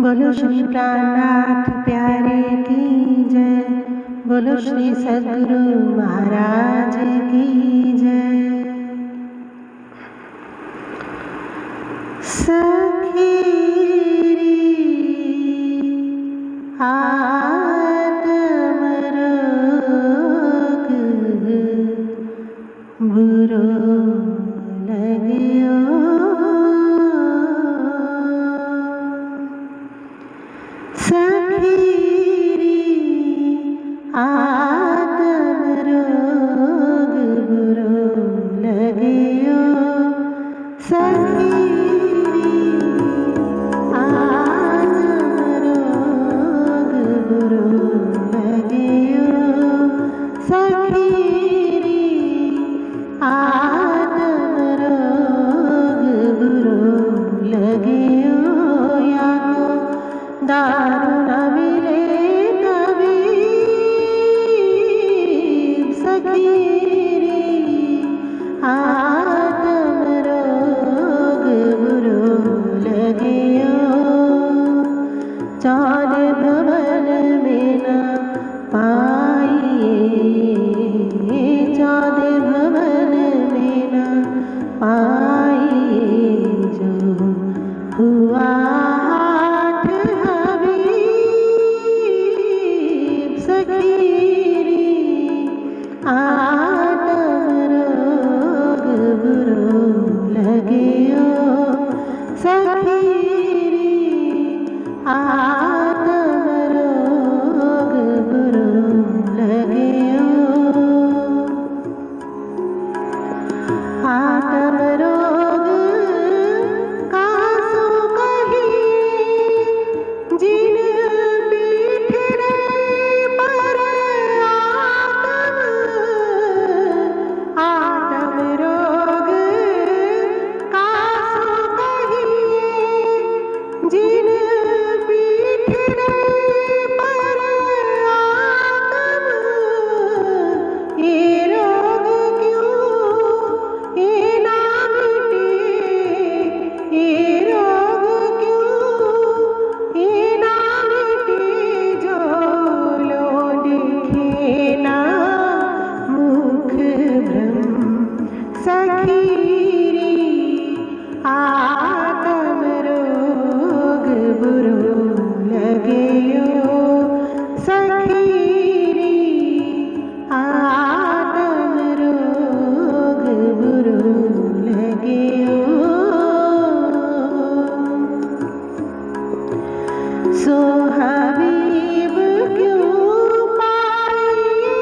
बोलो श्री प्राणनाथ प्यारे की जय। बोलो श्री सद्गुरु महाराज की जय। सखीरी आत्म रोग बुरो लगियो। सखीरी आत्म रोग बुरो लगियो। सखीरी आत्म रोग बुरो लगियो। सखीरी आत्म रोग बुरो लगियो। याको दारू न मिले तबीब। सखीरी आत्म रोग बुरो लगियो। चौद भवन में न पाइए। चौद भवन में न पाइए। जो हुआ हाथ हबीब। सखीरी आत्म रोग बुरो लगियो। सखीरी आत्म रोग बुरो लगियो। आत्म रोग कासो कहिए। जिन पीठरे पर आत्म रोग कासो कहिए। जिन पीठरे पर ये रोग क्यों ये ना मिटे। ये रोग क्यों ये ना मिटे। जो लो देखे ना मुख ब्रह्म। सखीरी आत्म रोग बुरो लगियो। सखीरी आत्म रोग बुरो लगियो। सो हबीब क्यों पाइए।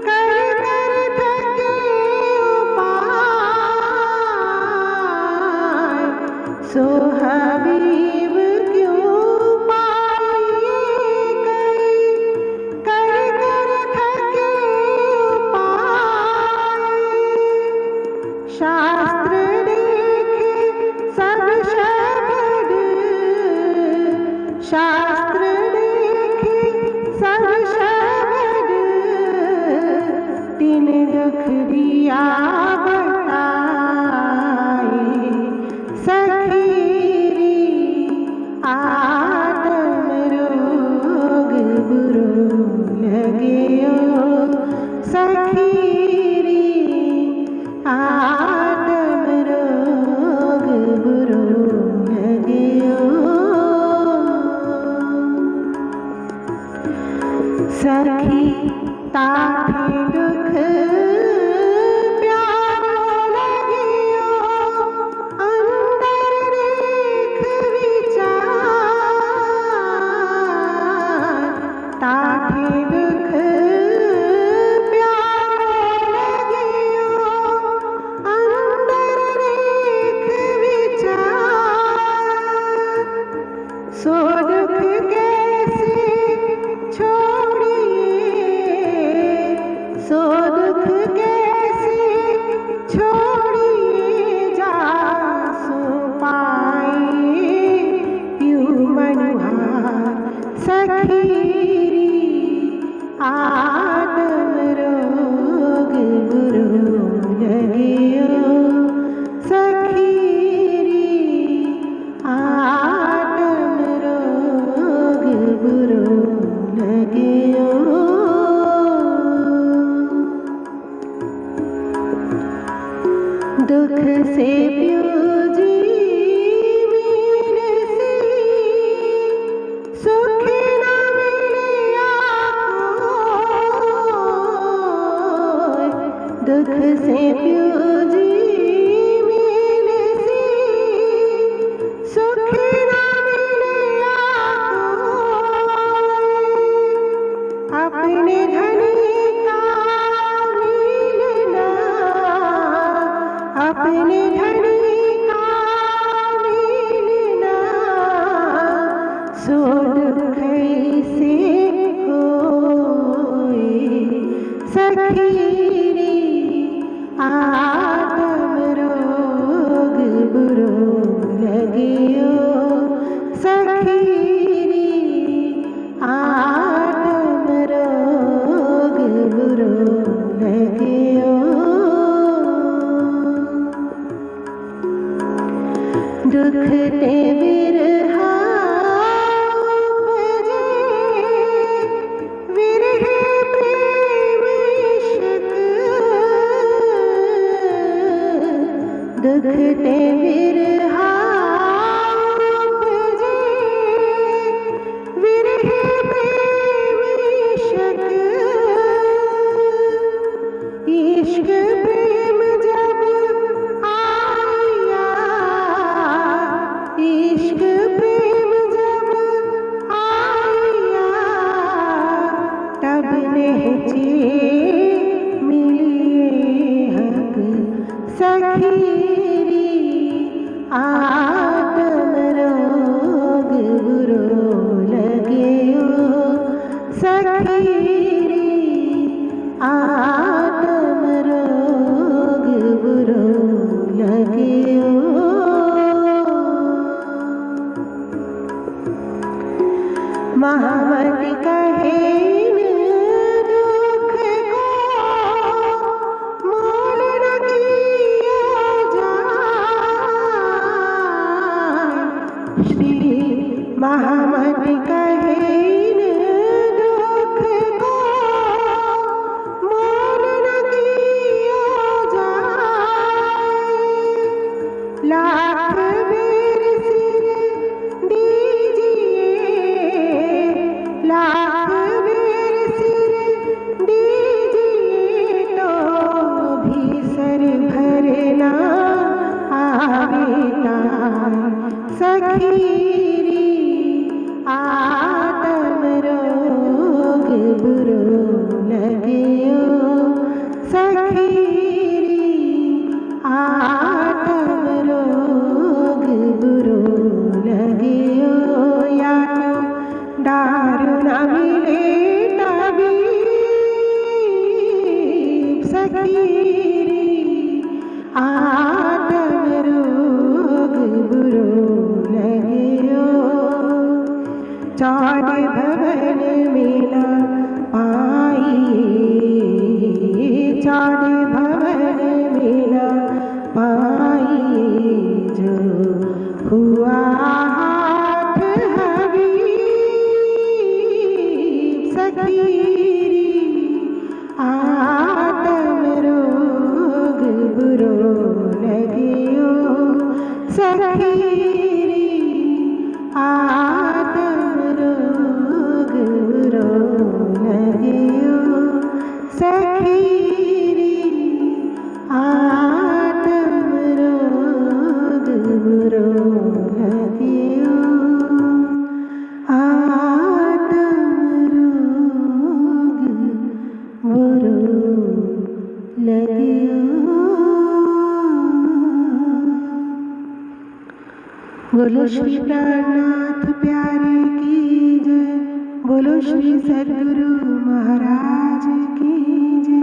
कर कर थके उपाय। सो हबीब क्यों पाइए। कर कर थके उपाय। शास्त्र देखे सब शब्द। शास्त्र देखे सब शब्द। तीन दुख दिया बताए। सखीरी आत्म रोग बुरो लगियो। सखीरी आत्म रोग बुरो लगियो। सखी ताठे दुख प्यारो लगियो। अंदर देख विचार। ताठे दुख प्यारो लगियो। अंदर देख विचार। सो दुख कैसे छोड़िए। दुख से प्यूजी मीन से सुख न मिलिया कोई। दुख से प्यूजी मीन से सुख न मिलिया कोई। अपने धनी अपने धनी का मिलना सो दुख से होए। सखी रे आत्म रोग बुरो लगियो। सखी रे आत्म रोग बुरो लगियो। दुख ते विरहा उपजे, विरह प्रेम इश्क। दुख ते विरहा उपजे, विरह प्रेम इश्क। इश्क प्रेम जब आया, इश्क प्रेम जब आया, तब नहचे मिलिए हक। सखी रे आत्म रोग बुरो लगियो। सखी रे आत्म रोग बुरो लगियो। महामति कहे दुख को मोल न किया जाए। श्री महामति कहे दुख को मोल न किया जाए। लाख बेर सिर दीजिए, लाख बेर सिर दीजिए, तो भी सर भरना आवेता। सखी रे आत्म रोग बुरो लगियो। सखी रे आत्म रोग बुरो लगियो। या तो दारू न मिले तबीब। सखी रे आत्म रोग बुरो लगियो। चौड़े भवन में न पाइए, चौड़े भवन में न पाइए, जो हुआ हाथ हबीब। सखी रे आत्म रोग बुरो लगियो। सखी रे आत्म रोग बुरो लगियो। सखी रे आत्म रोग बुरो लगियो। आत्म रोग बुरो लगियो। बोलो श्री प्राणनाथ प्यारे की जय। बोलो श्री सद्गुरु महाराज की जय।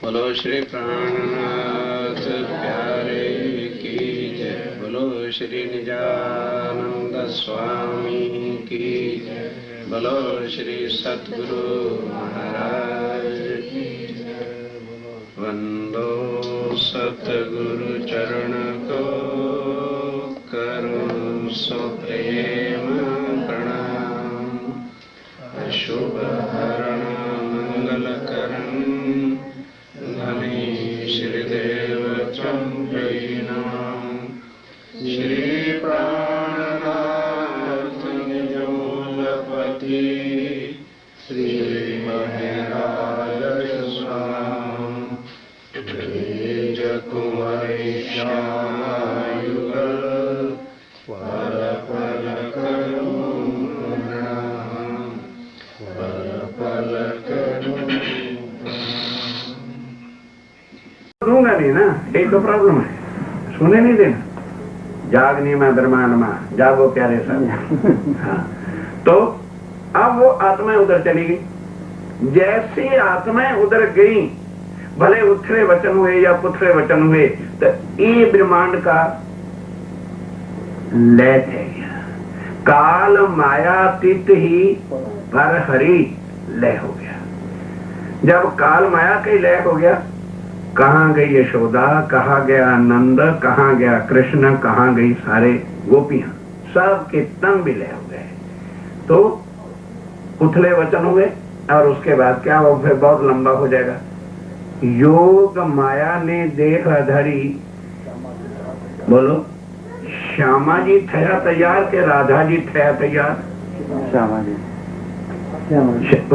बोलो श्री प्राणनाथ प्यारे की जय। बोलो श्री निजानंद स्वामी की जय। बोलो श्री सद्गुरु महाराज की जय। वंदो सतगुरु चरण को करो सो प्रेम प्रणाम। अशुभ हरण मंगल करण धनी श्रीदेव चन्द्रैनां श्रीप्राणनाथ निजमूलपति श्रीमहेराज स्वामी तेजकुमारी श्यामायुगल पल पल करो प्रणाम, पल पल करो दूंगा नहीं ना, यही तो प्रॉब्लम है, सुने नहीं देना। जागनी में ब्रह्मांड में जागो प्यारे सब। हाँ, तो अब वो आत्माएं उधर चली गई। जैसी आत्माएं उधर गई, भले उथरे वचन हुए या पुथरे वचन हुए, तो ये ब्रह्मांड का लय थे। काल मायातीत ही पर हरि लय हो गया। जब काल माया का ही लय हो गया, कहाँ गई यशोदा, कहाँ गया आनंद, कहाँ गया कृष्ण, कहाँ गई सारे गोपियां, सब के तन भी लय हो गए। तो उथले वचन हुए और उसके बाद क्या हो, फिर बहुत लंबा हो जाएगा। योग माया ने देह धरी, बोलो श्यामा जी थया तैयार के राधा जी थया तैयार? श्यामा जी।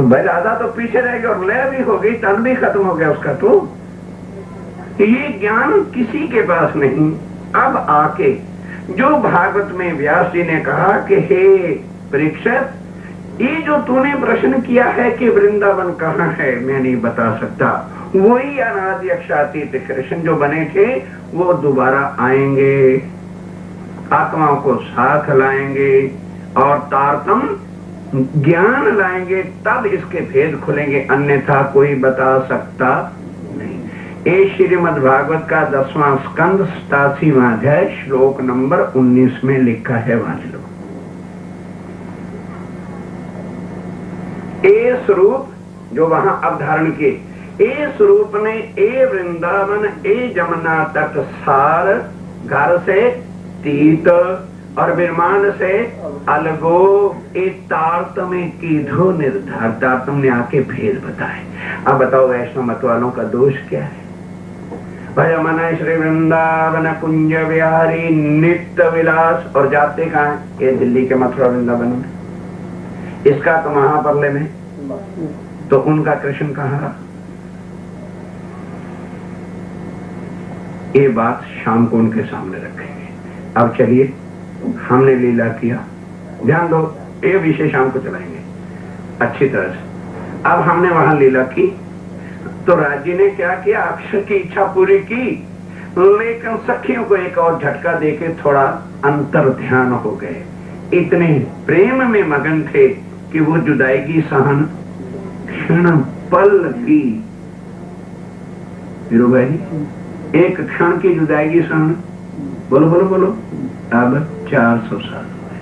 भाई राधा तो पीछे रह गई और लय भी हो गई, तन भी खत्म हो गया उसका। तो ये ज्ञान किसी के पास नहीं। अब आके जो भागवत में व्यास जी ने कहा कि हे परीक्षित, ये जो तूने प्रश्न किया है कि वृंदावन कहाँ है, मैं नहीं बता सकता। वही अनादि अक्षातीत कृष्ण जो बने थे वो दोबारा आएंगे, आत्माओं को साथ लाएंगे और तारतम ज्ञान लाएंगे, तब इसके भेद खुलेंगे, अन्यथा कोई बता सकता नहीं। ये श्रीमद् भागवत का 10वां स्कंद 87वां अध्याय श्लोक नंबर 19 में लिखा है, वाच लो। ए स्वरूप जो वहां अवधारण किए, ए स्वरूप ने ए वृंदावन ए जमुना तट सार घर से तीत और ब्रह्मांड से अलगो ए तारतम्य की धो निर्धार, तारतम्य ने आके भेद बताए। अब बताओ वैष्णव मत वालों का दोष क्या है? भजमन श्री वृंदावन कुंज विहारी नित्य विलास, और जाते कहाँ है? ये दिल्ली के मथुरा वृंदावन में, इसका तो महापर्ले में। तो उनका कृष्ण कहाँ रहा? ये बात शाम को उनके सामने रखेंगे। अब चलिए, हमने लीला किया, ध्यान दो, ये विषय शाम को चलाएंगे अच्छी तरह से। अब हमने वहां लीला की तो राज्य ने क्या किया, अक्षर की इच्छा पूरी की, लेकिन सखियों को एक और झटका देके थोड़ा अंतर ध्यान हो गए। इतने प्रेम में मगन थे कि वो जुदाई की सहन क्षण पल की, भाई एक क्षण की जुदाई की सहन, बोलो बोलो बोलो, अब 400 साल हुए।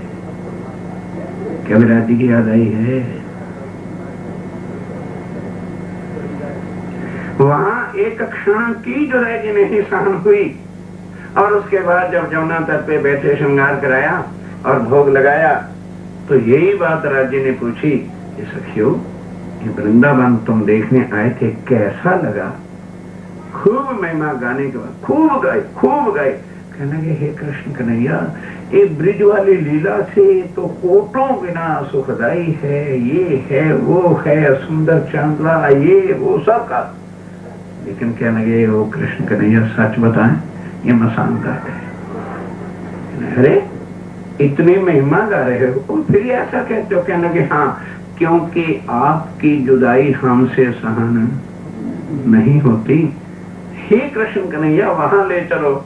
क्या विराट जी की याद आई है? वहां एक क्षण की जुदाई की नहीं सहन हुई, और उसके बाद जब जमुना तट पे बैठे श्रृंगार कराया और भोग लगाया, तो यही बात राज्य ने पूछी कि सखियों, ये वृंदावन तुम देखने आए थे, कैसा लगा? खूब महिमा गाने के बाद खूब गाए, खूब गाए। कहने लगे, हे कृष्ण कन्हैया, ये ब्रिज वाली लीला से तो कोटों बिना सुखदाई है, ये है वो है, सुंदर चांदला ये वो सब का। लेकिन क्या लगे, वो कृष्ण कन्हैया सच बताएं, ये मसान गाते हैं। अरे इतनी महिमा गा रहे हो और फिर ऐसा कहते हो? कहने लगे, हाँ, क्योंकि आपकी जुदाई हमसे सहन नहीं होती। हे कृष्ण कन्हैया, वहां ले चलो।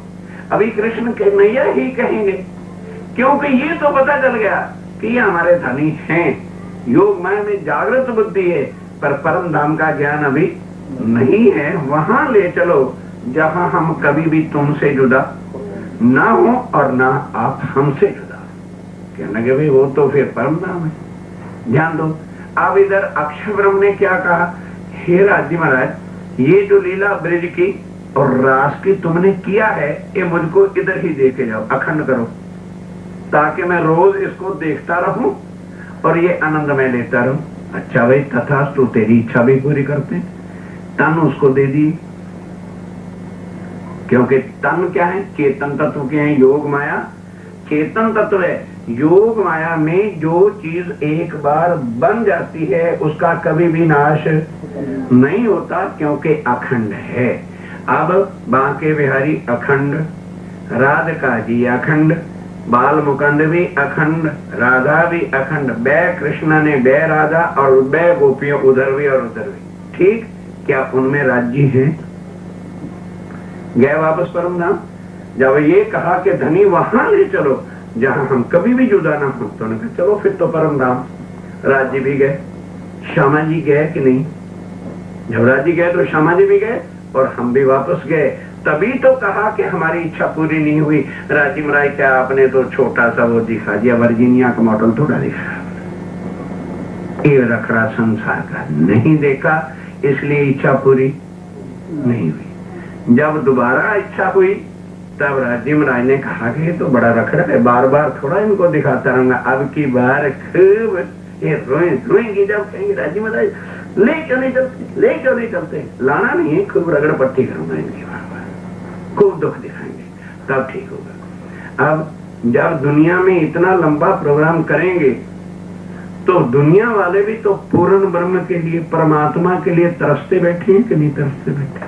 अभी कृष्ण कन्हैया ही कहेंगे, क्योंकि ये तो पता चल गया कि ये हमारे धनी हैं, योग माया में जागृत बुद्धि है, पर परम धाम का ज्ञान अभी नहीं है। वहां ले चलो जहां हम कभी भी तुमसे जुदा ना हो और ना आप हमसे जुदा। कहने लगे, भाई वो तो फिर परम धाम है। ध्यान दो, अब इधर अक्षर ब्रह्म ने क्या कहा, हे राज्य महाराज, ये जो लीला ब्रिज की और रास की तुमने किया है, ये मुझको इधर ही देके जाओ, अखंड करो, ताकि मैं रोज इसको देखता रहूं और ये आनंद में लेता रहूं। अच्छा भाई, तथास्तु, तेरी इच्छा भी पूरी करते। तन उसको दे दी, क्योंकि तन क्या है? चेतन तत्व के हैं, योग माया चेतन तत्व है। योग माया में जो चीज एक बार बन जाती है उसका कभी भी नाश नहीं होता, क्योंकि अखंड है। अब बांके बिहारी अखंड, राधिका जी अखंड, बाल मुकुंद भी अखंड, राधा भी अखंड, बै कृष्ण ने बै राधा और बै गोपियों उधर भी और उधर भी। ठीक, क्या उनमें राज्य है? गए वापस परम धाम। जब ये कहा कि धनी वहां ले चलो जहां हम कभी भी जुदा ना हो, तो उन्होंने कहा चलो फिर तो परम धाम। राज्य भी गए, श्यामा जी गए कि नहीं? जब राज्य गए तो श्यामा जी भी गए और हम भी वापस गए। तभी तो कहा कि हमारी इच्छा पूरी नहीं हुई। राजीव राय क्या आपने तो छोटा सा वो दिखा दिया, वर्जीनिया का मॉडल थोड़ा दिखा, ये रखड़ा संसार का नहीं देखा, इसलिए इच्छा पूरी नहीं हुई। जब दोबारा इच्छा हुई तब राजीव राय ने कहा कि ये तो बड़ा रखड़ा है, बार बार थोड़ा इनको दिखाता रहूंगा, अब की बार खूब ये रोएंगी जब कहेंगे राजीव राय ले क्यों नहीं चलते, ले क्यों नहीं चलते, लाना नहीं है, खूब रगड़ पट्टी करूंगा इनकी, बार बार खूब दुख दिखाएंगे, तब ठीक होगा। अब जब दुनिया में इतना लंबा प्रोग्राम करेंगे तो दुनिया वाले भी तो पूर्ण ब्रह्म के लिए, परमात्मा के लिए तरसते बैठे हैं कि नहीं तरसते बैठे?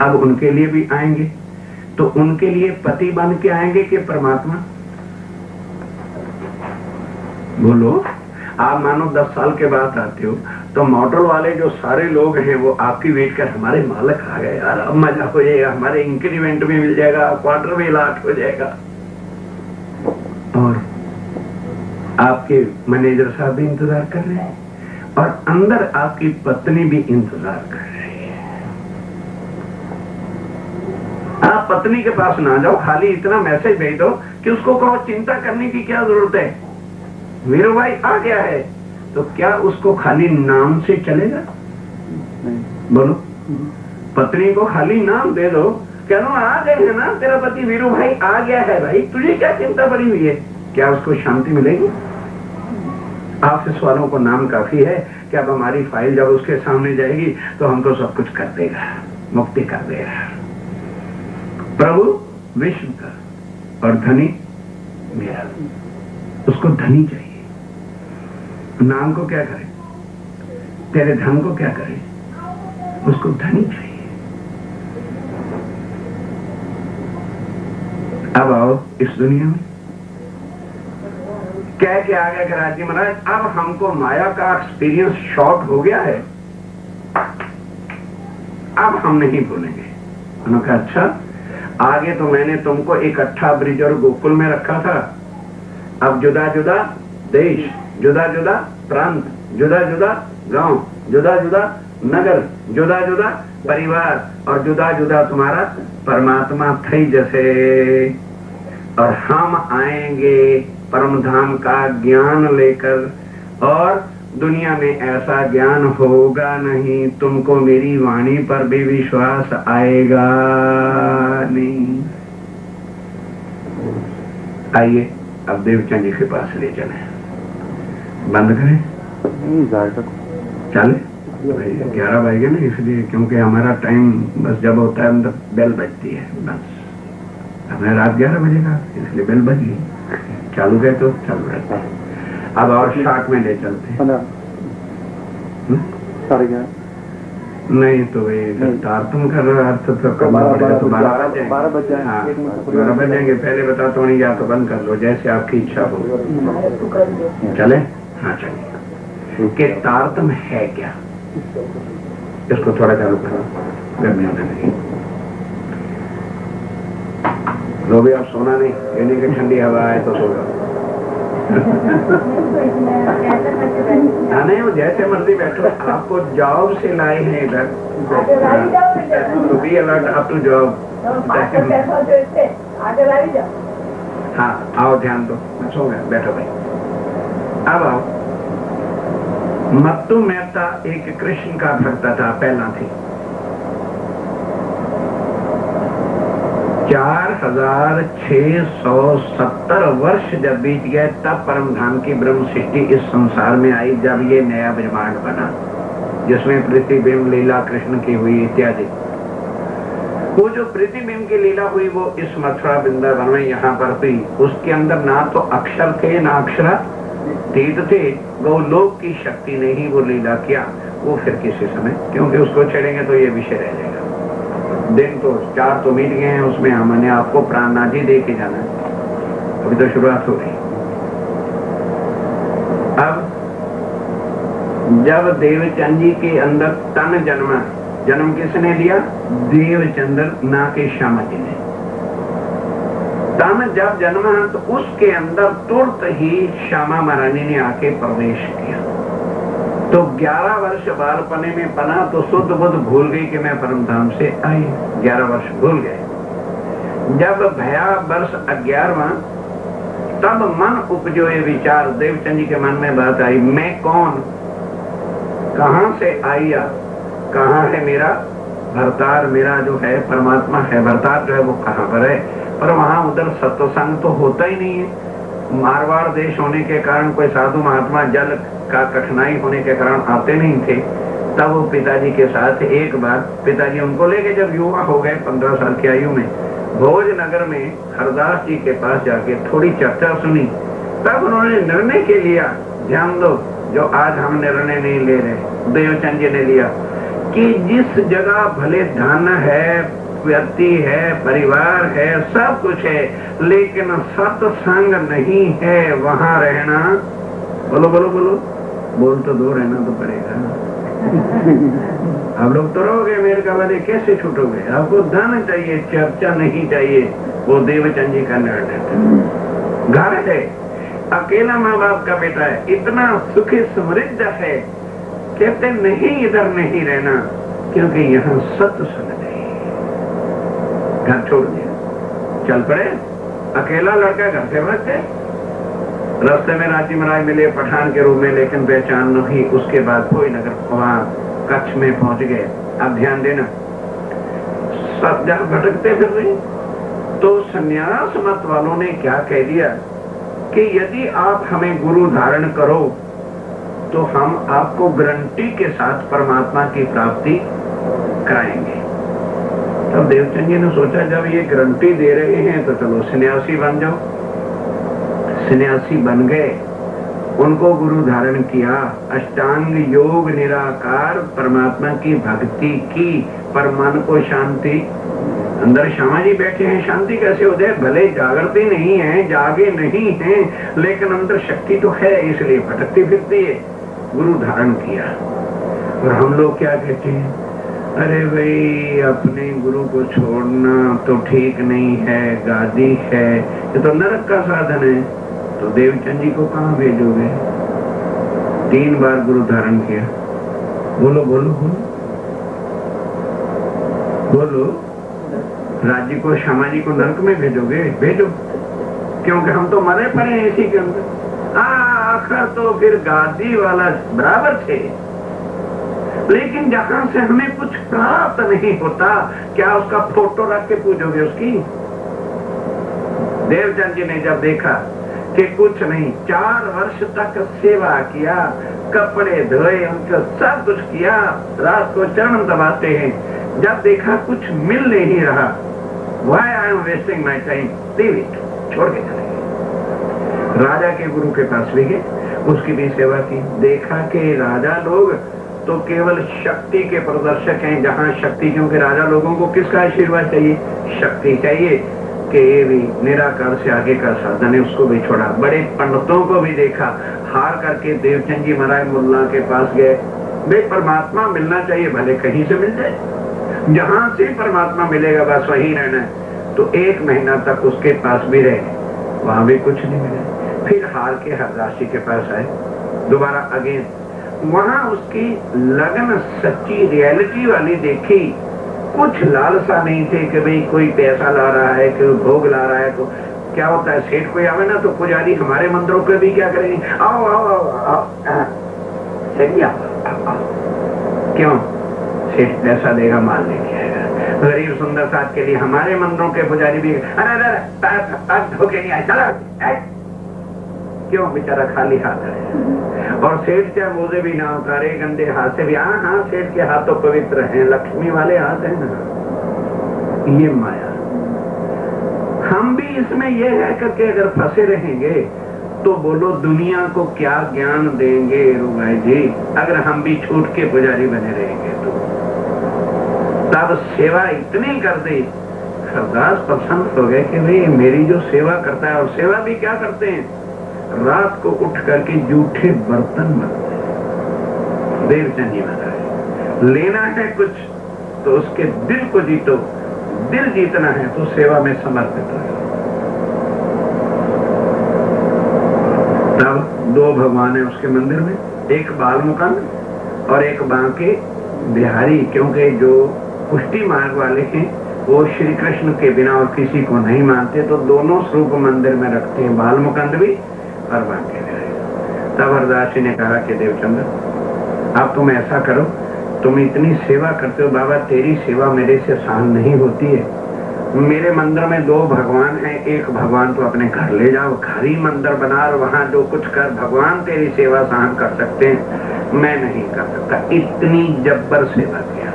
अब उनके लिए भी आएंगे तो उनके लिए पति बन के आएंगे कि परमात्मा? बोलो। आप मानो 10 साल के बाद आते हो तो मॉडल वाले जो सारे लोग हैं वो आपकी वेट कर, हमारे मालिक आ गए यार, अब मजा हो जाएगा, हमारे इंक्रीमेंट भी मिल जाएगा, क्वार्टर भी लाख हो जाएगा। और आपके मैनेजर साहब भी इंतजार कर रहे हैं और अंदर आपकी पत्नी भी इंतजार कर रही है। आप पत्नी के पास ना जाओ, खाली इतना मैसेज भेज दो कि उसको कहो चिंता करने की क्या जरूरत है, वीरू भाई आ गया है, तो क्या उसको खाली नाम से चलेगा? बोलो। पत्नी को खाली नाम दे दो, कह दो आ गए है ना तेरा पति वीरू भाई आ गया है, भाई तुझे क्या चिंता पड़ी हुई है, क्या उसको शांति मिलेगी? ऑफिस वालों को नाम काफी है कि अब हमारी फाइल जब उसके सामने जाएगी तो हमको सब कुछ कर देगा, मुक्ति कर देगा। प्रभु विश्व का और धनी मेरा, उसको धनी चाहिए। नाम को क्या करे, तेरे धन को क्या करे, उसको धनी चाहिए। अब आओ इस दुनिया में कह के आ गया कि राजी महाराज अब हमको माया का एक्सपीरियंस शॉर्ट हो गया है, अब हम नहीं भूलेंगे। उन्होंने कहा अच्छा, आगे तो मैंने तुमको इकट्ठा ब्रिज और गोकुल में रखा था, अब जुदा जुदा देश, जुदा जुदा प्रांत, जुदा जुदा गांव, जुदा जुदा नगर, जुदा जुदा परिवार और जुदा जुदा तुम्हारा परमात्मा थे जैसे, और हम आएंगे परम धाम का ज्ञान लेकर, और दुनिया में ऐसा ज्ञान होगा नहीं, तुमको मेरी वाणी पर भी विश्वास आएगा नहीं। आइए अब देवचंद जी के पास ले चले, बंद करें चले, 11 बज गए ना, इसलिए क्योंकि हमारा टाइम बस जब होता है मतलब बेल बजती है, बस हमें रात 11 बजेगा इसलिए बेल बज गई, चालू गए तो चालू रहता है। अब और शार्ट में ले चलते हैं, 11:30 नहीं तो ये तारतम कर रहा अर्थ तो करना पड़ेगा, तो 12 बज जाएंगे। हाँ 12 बज जाएंगे, पहले बताता हूँ, या तो बंद कर लो जैसे आपकी इच्छा हो। चले? हाँ चलिए। कि तारतम है क्या, इसको थोड़ा चालू करो, गर्मी होने लगी। रो भी आप सोना नहीं, ये नहीं कि ठंडी हवा आए तो सो जाओ। नहीं वो जैसे मर्जी बैठो, आपको जॉब से लाए हैं इधर, to be alert up to job. हाँ आओ, ध्यान दो, सो गया, बैठो भाई। अब आओ, मत्तु मेहता एक कृष्ण का भक्त था, पहला थी। 4670 वर्ष जब बीत गए तब परमधाम की ब्रह्म सृष्टि इस संसार में आई, जब ये नया ब्रह्मांड बना जिसमें पृथ्वी बिंब लीला कृष्ण की हुई इत्यादि। वो जो प्रतिबिंब की लीला हुई वो इस मथुरा वृंदावन में यहाँ पर हुई। उसके अंदर ना तो अक्षर थे ना अक्षरातीत थे, गौलोक की शक्ति ने ही वो लीला किया। वो फिर किसी समय, क्योंकि उसको छेड़ेंगे तो ये विषय रह जाएगा। दिन तो 4 तो मिट गए हैं, उसमें हमने आपको प्राणनाथ ही दे के जाना है, अभी तो शुरुआत हो गई। अब जब देवचंद जी के अंदर तन जन्मा, जन्म किसने लिया? देवचंद्र ना के श्यामा जी ने। तन जब जन्मा तो उसके अंदर तुरंत ही श्यामा महारानी ने आके प्रवेश किया। तो 11 वर्ष बालपने में बना तो शुद्ध बुद्ध भूल गई कि मैं परम धाम से आई। 11 वर्ष भूल गए। जब भया वर्ष 11वां, तब मन उपजो ये विचार, देवचंद जी के मन में बात आई, मैं कौन, कहां से आया, कहाँ है मेरा भरतार, मेरा जो है परमात्मा है, भरतार जो है वो कहाँ पर है। पर वहां उधर सत्संग तो होता ही नहीं है। मारवाड़ देश होने के कारण कोई साधु महात्मा जल का कठिनाई होने के कारण आते नहीं थे। तब वो पिताजी के साथ एक बार, पिताजी उनको लेके जब युवा हो गए 15 साल की आयु में, भोजनगर में हरदास जी के पास जाके थोड़ी चर्चा सुनी। तब उन्होंने निर्णय के लिया, ध्यान दो जो आज हम निर्णय नहीं ले रहे, देवचंद जी ने लिया कि जिस जगह भले धन है, व्यक्ति है, परिवार है, सब कुछ है, लेकिन सत्संग नहीं है, वहां रहना, बोलो बोलो बोलो, बोल तो दो, रहना तो पड़ेगा। आप लोग तो रहोगे अमेरिका वाले, कैसे छूटोगे? आपको धन चाहिए, चर्चा नहीं चाहिए। वो देवचंद जी का निर्णय था। घर है, अकेला माँ बाप का बेटा है, इतना सुखी समृद्ध है, कहते नहीं इधर नहीं रहना, क्योंकि यहाँ सत्संग नहीं। घर छोड़ दिया, चल पड़े। अकेला लड़का घर से भागते। रास्ते में राजी महाराज मिले पठान के रूप में, लेकिन पहचान नहीं। उसके बाद कोई नगर वहां कच्छ में पहुंच गए। अब ध्यान देना, सब जहां भटकते फिर रहे। तो संन्यास मत वालों ने क्या कह दिया कि यदि आप हमें गुरु धारण करो तो हम आपको गारंटी के साथ परमात्मा की प्राप्ति कराएंगे। तब देवचंद जी ने सोचा जब ये गारंटी दे रहे हैं तो चलो सन्यासी बन जाओ। सन्यासी बन गए, उनको गुरु धारण किया, अष्टांग योग निराकार परमात्मा की भक्ति की, पर मन को शांति। अंदर श्यामा जी बैठे हैं, शांति कैसे हो जाए? भले जागृति नहीं है, जागे नहीं है, लेकिन अंदर शक्ति तो है, इसलिए भटकती फिरती है। गुरु धारण किया। और हम लोग क्या कहते हैं, अरे भाई अपने गुरु को छोड़ना तो ठीक नहीं है, गादी है, ये तो नरक का साधन है। तो देवचंद जी को कहाँ भेजोगे? 3 बार गुरु धारण किया। बोलो बोलो बोलो बोलो, राज्य को श्यामा जी को नरक में भेजोगे? भेजो, क्योंकि हम तो मरे पड़े हैं इसी के अंदर। आखिर तो फिर गादी वाला बराबर थे, लेकिन जहां से हमें कुछ प्राप्त नहीं होता, क्या उसका फोटो रख के पूजोगे उसकी? देवचंद जी ने जब देखा कि कुछ नहीं, 4 वर्ष तक सेवा किया, कपड़े धोए, उनका सब कुछ किया, रात को चरण दबाते हैं, जब देखा कुछ मिल नहीं रहा, Why I am wasting my time? Leave it, छोड़ के चले गए। राजा के गुरु के पास भी गए, उसकी भी सेवा की। देखा कि राजा लोग तो केवल शक्ति के प्रदर्शक हैं, जहाँ शक्ति, क्योंकि राजा लोगों को किसका आशीर्वाद चाहिए? शक्ति चाहिए, कि ये भी निराकार से आगे का साधन है, उसको भी छोड़ा। बड़े पंडितों को भी देखा, हार करके देवचंद जी महाराज मुल्ला के पास गए। वे परमात्मा मिलना चाहिए, भले कहीं से मिल जाए, जहां से परमात्मा मिलेगा बस वहीं रहना है। तो 1 महीना तक उसके पास भी रहे, वहां भी कुछ नहीं मिला। फिर हार के हरदास जी के पास आए, दोबारा अगेन। वहां उसकी लगन सच्ची रियलिटी वाली देखी, कुछ लालसा नहीं थे कि भाई कोई पैसा ला रहा है, कोई भोग ला रहा है। तो क्या होता है, सेठ कोई आवे ना तो पुजारी हमारे मंदिरों पे भी क्या करेंगे, आओ आओ आओ आओ, क्यों? सेठ पैसा देगा, माल लेके आएगा। गरीब सुंदर साथ के लिए हमारे मंदिरों के पुजारी भी, अरे धोखे नहीं आए, चला क्यों? बेचारा खाली हाथ है। और सेठ चाहे मोजे भी ना उतारे, गंदे हाथ से भी, हाँ सेठ के हाथ तो पवित्र हैं, लक्ष्मी वाले हाथ हैं ना। ये माया। हम भी इसमें ये है करके अगर फंसे रहेंगे तो बोलो दुनिया को क्या ज्ञान देंगे रूबाई जी, अगर हम भी छूट के पुजारी बने रहेंगे तो। तब सेवा इतनी कर दी, हरदास प्रसन्न हो गए कि भाई मेरी जो सेवा करता है, और सेवा भी क्या करते हैं, रात को उठ करके जूठे बर्तन मलते हैं। देवचंद जी महाराज, लेना है कुछ तो उसके दिल को जीतो, दिल जीतना है तो सेवा में समर्पित हो। तब दो भगवान है उसके मंदिर में, एक बालमुकुंद और एक बांके बिहारी, क्योंकि जो पुष्टि मार्ग वाले हैं वो श्री कृष्ण के बिना और किसी को नहीं मानते, तो दोनों स्वरूप मंदिर में रखते हैं, बालमुकुंद भी और बांके बिहारी। तब हरदास जी ने कहा कि देवचंद्र, अब तुम ऐसा करो, तुम इतनी सेवा करते हो बाबा, तेरी सेवा मेरे से सहन नहीं होती है। मेरे मंदिर में दो भगवान हैं, एक भगवान तो अपने घर ले जाओ, घर ही मंदिर बना और वहां जो कुछ कर, भगवान तेरी सेवा सहन कर सकते हैं, मैं नहीं कर सकता। इतनी जब्बर सेवा किया।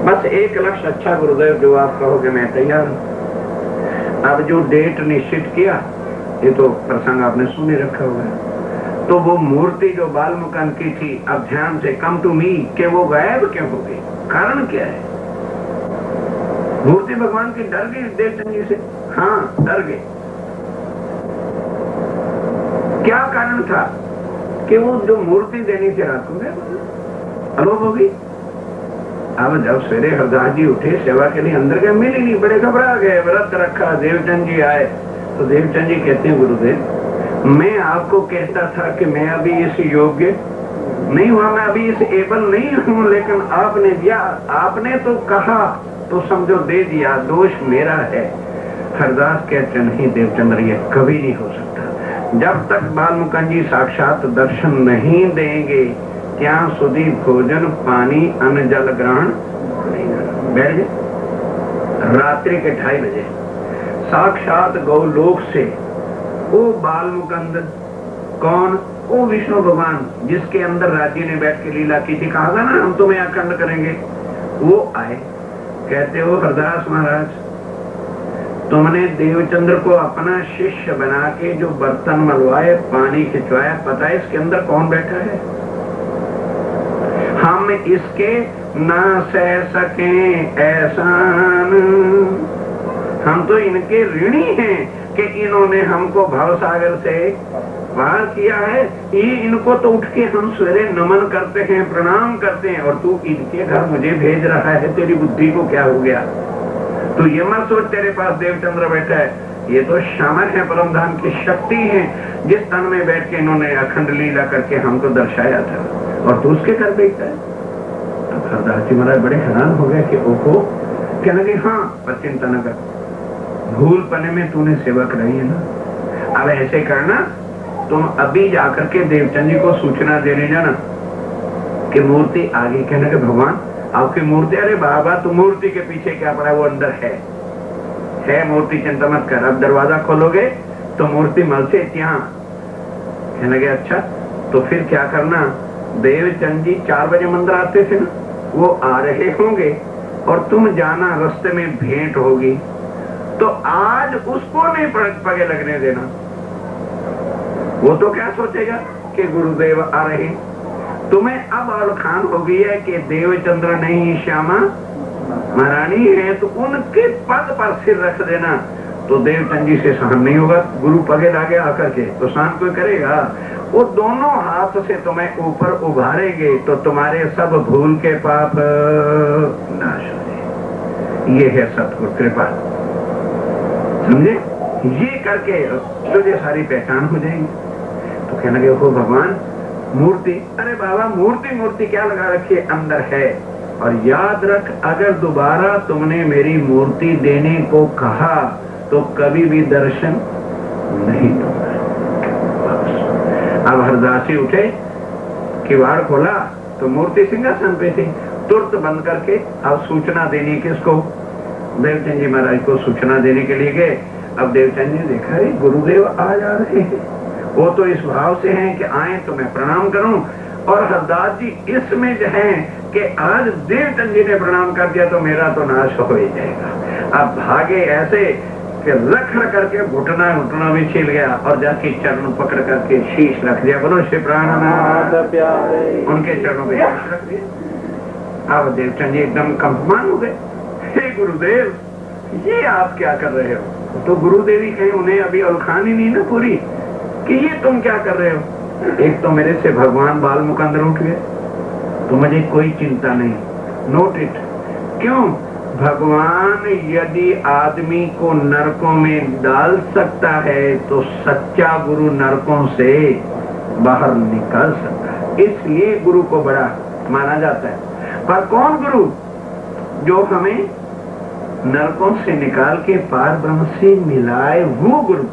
बस एक लक्ष्य, अच्छा गुरुदेव जो आप कहोगे मैं तैयार हूं। अब जो डेट निश्चित किया, ये तो प्रसंग आपने सुन रखा होगा, तो वो मूर्ति जो बालमुकुंद की थी, अब ध्यान से कम टू मी, कि वो गायब क्यों हो गई, कारण क्या है? मूर्ति भगवान की डर गई देवचंद जी से, हाँ डर गए। क्या कारण था कि वो जो मूर्ति देनी थी रात को अलोप हो गई। अब जब सवेरे हरदास जी उठे सेवा के लिए, अंदर गए, मिली नहीं, बड़े घबरा गए, व्रत रखा, देवचंद जी आए तो देवचंद जी कहते हैं गुरुदेव, मैं आपको कहता था कि मैं अभी इस योग्य नहीं हुआ, मैं अभी इस एबल नहीं हूं, लेकिन आपने दिया, आपने तो कहा तो समझो दे दिया, दोष मेरा है। हरदास कहते नहीं देवचंद्र, ये कभी नहीं हो सकता, जब तक बालमुकुंद जी साक्षात दर्शन नहीं देंगे त्या सुधी भोजन पानी अन्न जल ग्रहण नहीं करना। बैठ गए। रात्रि के 2:30 बजे साक्षात गौलोक से वो बालमुकुंद, कौन? वो विष्णु भगवान जिसके अंदर राज्य ने बैठ के लीला की थी, कहा था ना हम तुम्हें अखंड करेंगे, वो आए। कहते हो हरदास महाराज, तुमने देवचंद्र को अपना शिष्य बना के जो बर्तन मलवाए, पानी खिंचवाया, पता है इसके अंदर कौन बैठा है? हम इसके ना सह सके एहसान, हम तो इनके ऋणी हैं कि इन्होंने हमको भवसागर से पार किया है। ये इनको तो उठ के हम सवेरे नमन करते हैं, प्रणाम करते हैं, और तू इनके घर मुझे भेज रहा है, तेरी बुद्धि को क्या हो गया? तू ये मत सोच तेरे पास देवचंद्र बैठा है, ये तो शामन है, परमधाम की शक्ति है, जिस तन में बैठ के इन्होंने अखंड लीला करके हमको दर्शाया था, और तू उसके घर बैठा है। अब हरदास जी महाराज बड़े हैरान हो गए कि ओहो, कहने लगे हाँ पर चिंता न कर, भूल पने में तूने सेवा कराई है ना, अब ऐसे करना, तुम अभी जाकर के देवचंद जी को सूचना देने जाना कि मूर्ति आगे। कहने के भगवान आपकी मूर्ति, अरे बाबा तू मूर्ति के पीछे क्या पड़ा, वो अंदर है मूर्ति, चिंता मत कर। अब दरवाजा खोलोगे तो मूर्ति मलसे यहाँ। कहने लगे अच्छा, तो फिर क्या करना? देवचंद जी 4 बजे मंदिर आते थे ना, वो आ रहे होंगे और तुम जाना, रास्ते में भेंट होगी, तो आज उसको नहीं पगे लगने देना। वो तो क्या सोचेगा कि गुरुदेव आ रहे, तुम्हें अब अलखान हो गई है कि देवचंद्र नहीं श्यामा महारानी है, तो उनके पद पर सिर रख देना, तो देवचंद जी से सहन नहीं होगा। गुरु पगे लागे आकर के तो सहन कोई करेगा? वो दोनों हाथ से तुम्हें ऊपर उभारेंगे तो तुम्हारे सब भूल के पाप नाश हो जाए। ये है सतगुरु कृपा, समझे? ये करके तुझे सारी पहचान हो जाएगी। तो कहने लगे हो भगवान मूर्ति, अरे बाबा मूर्ति क्या लगा रखी है, अंदर है। और याद रख, अगर दोबारा तुमने मेरी मूर्ति देने को कहा तो कभी भी दर्शन नहीं दूंगा। अब हरदासी उठे, किवाड़ खोला तो मूर्ति सिंहासन पे थी, तुरंत बंद करके अब सूचना देनी किसको? देवचंद जी महाराज को सूचना देने के लिए गए। अब देवचंद जी देखा है गुरुदेव आ जा रहे हैं, वो तो इस भाव से हैं कि आए तो मैं प्रणाम करूं, और हरदास जी इसमें जो है कि आज देवचंद जी ने प्रणाम कर दिया तो मेरा तो नाश हो ही जाएगा। अब भागे ऐसे कि रख करके घुटना भी छिल गया और जाके चरण पकड़ करके शीश रख दिया। बोलो श्री प्राणनाथ प्यारे, उनके चरणों पे शीश रख दिया। अब देवचंद जी एकदम कंपमान हो गए। हे गुरुदेव, ये आप क्या कर रहे हो? तो गुरुदेवी कहीं उन्हें अभी अलखान ही नहीं ना पूरी कि ये तुम क्या कर रहे हो। एक तो मेरे से भगवान बाल मुकंदर उठ गए, तो मुझे कोई चिंता नहीं, नोट इट। क्यों? भगवान यदि आदमी को नरकों में डाल सकता है तो सच्चा गुरु नरकों से बाहर निकाल सकता है, इसलिए गुरु को बड़ा माना जाता है। पर कौन गुरु? जो हमें नरकों से निकाल के पार ब्रह्म से मिलाए, वो गुरु।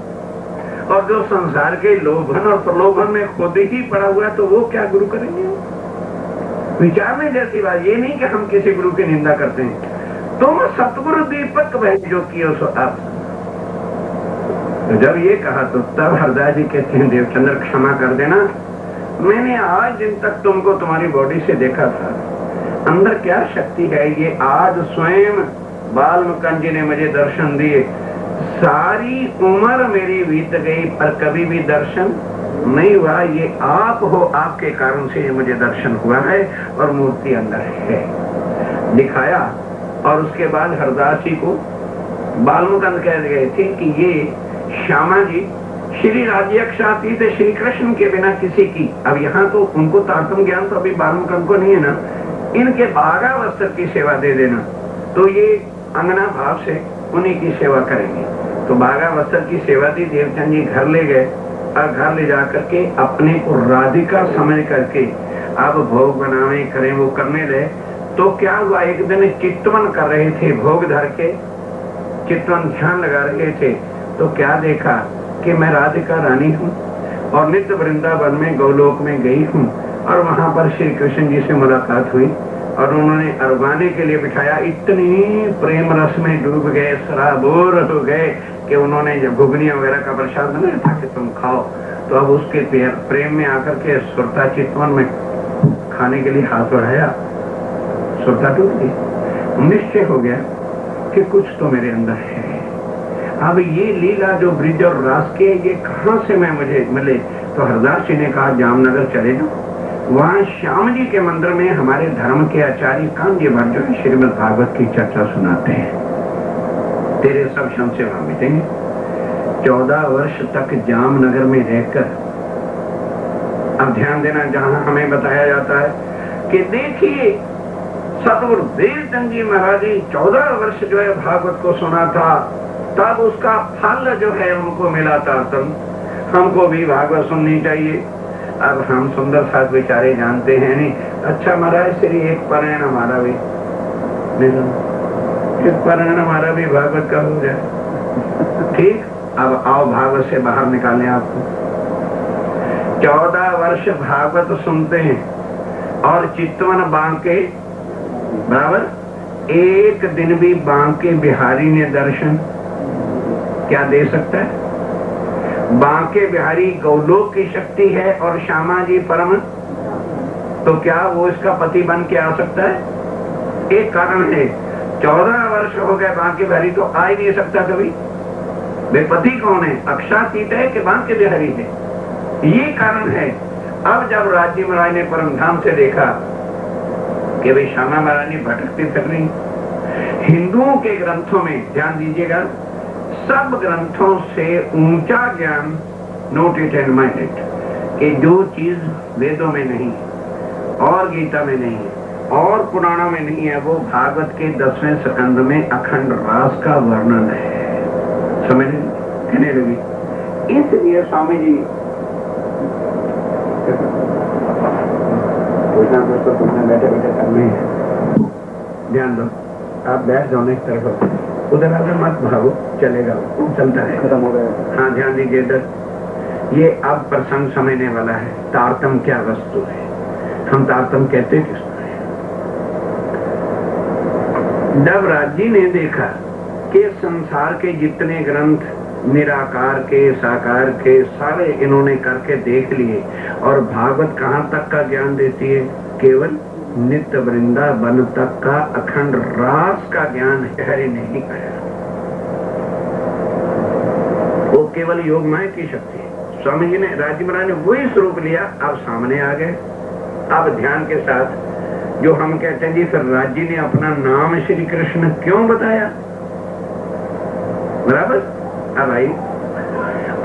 और जो संसार के लोभन और प्रलोभन में खुद ही पड़ा हुआ है, तो वो क्या गुरु करेंगे? विचारने जैसी बात ये नहीं कि हम किसी गुरु की निंदा करते हैं। तुम सतगुरु दीपक जो कियो सो आप। तो जब ये कहा तो तब हरदास जी कहते हैं, देवचंद्र क्षमा कर देना, मैंने आज दिन तक तुमको तुम्हारी बॉडी से देखा था, अंदर क्या शक्ति है ये आज स्वयं बाल मुकुंद जी ने मुझे दर्शन दिए। सारी उम्र मेरी बीत गई पर कभी भी दर्शन नहीं हुआ। ये आप हो, आपके कारण से ये मुझे दर्शन हुआ है और मूर्ति अंदर है। दिखाया और उसके बाद हरदास जी को बाल मुकुंद कह गए थे कि ये श्यामा जी श्री राज्यक्षातीत श्री कृष्ण के बिना किसी की, अब यहाँ तो उनको तारतम ज्ञान तो अभी बाल मुकुंद को नहीं है ना, इनके बागा वस्त्र की सेवा दे देना, तो ये अंगना भाव से उन्हीं की सेवा करेंगे। तो बागा वस्त्र की सेवा दी। देवचंद जी घर ले गए और घर ले जाकर के अपने को राधिका समझ करके अब भोग बनावे करें वो करने लगे। तो क्या हुआ, एक दिन चितवन कर रहे थे, भोग धर के चितवन ध्यान लगा रहे थे, तो क्या देखा कि मैं राधिका रानी हूँ और नित्य वृंदावन में गोलोक में गई हूँ और वहां पर श्री कृष्ण जी से मुलाकात हुई और उन्होंने अरवाने के लिए बिठाया। इतनी प्रेम रस में डूब गए, सराबोर हो गए कि उन्होंने जब घुगनिया वगैरह का प्रसाद बनाया था कि तुम खाओ, तो अब उसके प्रेम में आकर के सुरता चितवन में खाने के लिए हाथ बढ़ाया, सुरता टूट गई। निश्चय हो गया कि कुछ तो मेरे अंदर है। अब ये लीला जो ब्रिज और रास के ये कहां से मैं मुझे मिले? तो हरदास जी ने कहा जामनगर चले जाओ, वहां श्याम जी के मंदिर में हमारे धर्म के आचार्य कांजी भट्ट जो है श्रीमद् भागवत की चर्चा सुनाते हैं, तेरे सब संशय वहां मिटेंगे। 14 वर्ष तक जामनगर में रहकर, अब ध्यान देना जहां हमें बताया जाता है कि देखिए सतगुरु देवचंद जी महाराज जी 14 वर्ष जो है भागवत को सुना था, तब उसका फल जो है उनको मिला था। तुम हमको भी भागवत सुननी चाहिए। अब हम सुंदर साथ बेचारे जानते हैं नहीं। अच्छा महाराज श्री एक पारायण हमारा भी एक पारायण हमारा भी भागवत का हो जाए, ठीक। अब आओ भागवत से बाहर निकालें आपको। 14 वर्ष भागवत सुनते हैं और चितवन बांके बराबर एक दिन भी बांके बिहारी ने दर्शन क्या दे सकता है? बांके बिहारी गौलोक की शक्ति है और श्यामा जी परम, तो क्या वो इसका पति बन के आ सकता है? एक कारण है, 14 वर्ष हो गए बांके बिहारी तो आ ही नहीं सकता कभी। वे पति कौन है? अक्षातीत है कि बांके बिहारी है? ये कारण है। अब जब राज्य महाराज ने परम धाम से देखा कि वे श्यामा महारानी भटकती फिर रही, हिंदुओं के ग्रंथों में ध्यान दीजिएगा, सब ग्रंथों से ऊंचा ज्ञान, note it and mind it, कि जो चीज वेदों में नहीं और गीता में नहीं है और पुराणों में नहीं है, वो भागवत के 10वें स्कंद में अखंड रास का वर्णन है। समझ कहने लगी। इसलिए स्वामी जी कुछ तो तुमने बैठे बैठे करने हैं, ध्यान दो। आप बैठ जाओ, एक तरफ उधर आगे मत भागो, चलेगा, चलता है, खत्म हो गया। हाँ ध्यान दीजिए इधर। ये अब प्रसंग समझने वाला है। तारतम क्या वस्तु है? हम तारतम कहते किसको है? जब राज्य ने देखा कि संसार के जितने ग्रंथ निराकार के साकार के सारे इन्होंने करके देख लिए और भागवत कहाँ तक का ज्ञान देती है? केवल नित्य वृंदावन तक का अखंड रास का ज्ञान हरि नहीं कराया। वो केवल योगमाया की शक्ति है। स्वामी जी ने, राजी महाराज ने वही स्वरूप लिया, अब सामने आ गए। अब ध्यान के साथ जो हम कहते हैं जी, फिर राजी ने अपना नाम श्री कृष्ण क्यों बताया, बराबर। अब आई,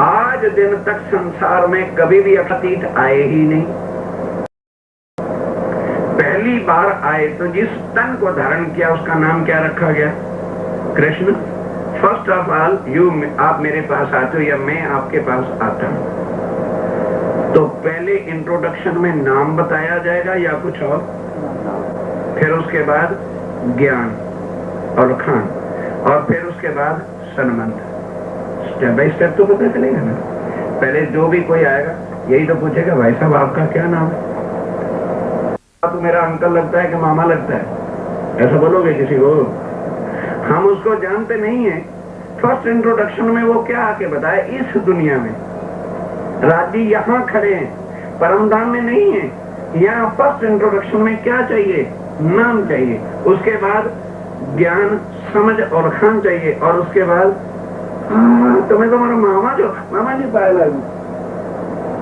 आज दिन तक संसार में कभी भी अतीत आए ही नहीं, पहली बार आए। तो जिस तन को धारण किया उसका नाम क्या रखा गया, Krishna. First of all you, आप मेरे पास आते हो या मैं आपके पास आता हूं, तो पहले इंट्रोडक्शन में नाम बताया जाएगा या कुछ और, फिर उसके बाद ज्ञान और खान, और फिर उसके बाद सन्मंत। स्टेप बाय स्टेप तो पता चलेगा ना। पहले जो भी कोई आएगा यही तो पूछेगा, भाई साहब आपका क्या नाम है? तो मेरा अंकल लगता है कि मामा लगता है, ऐसा बोलोगे किसी को? हम उसको जानते नहीं है। फर्स्ट इंट्रोडक्शन में वो क्या आके बताए, इस दुनिया में राजी यहाँ खड़े हैं, परमधाम में नहीं है। यहाँ फर्स्ट इंट्रोडक्शन में क्या चाहिए, नाम चाहिए, उसके बाद ज्ञान, समझ और खान चाहिए, और उसके बाद तुम्हें तुम्हारा मामा जी पाए लागू।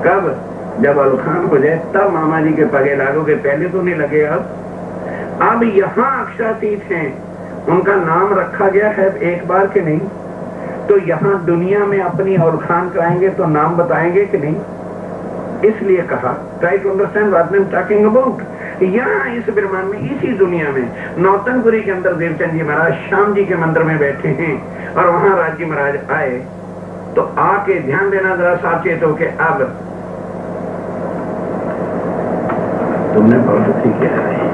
कब? जब अलखान हो जाए तब मामा जी के पगे लागोगे, पहले तो नहीं लगे। अब यहाँ अक्षरातीत हैं, उनका नाम रखा गया है एक बार के नहीं, तो यहाँ दुनिया में अपनी अलखान कराएंगे तो नाम बताएंगे कि नहीं। इसलिए कहा, try to understand what I am talking about. यहाँ इस ब्रह्मांड में, इसी दुनिया में, नौतनपुरी के अंदर देवचंद जी महाराज श्याम जी के मंदिर में बैठे हैं, और वहां राजी महाराज आए। तो आके ध्यान देना जरा साचेत हो के, अब तुमने बहुत अच्छी किया है,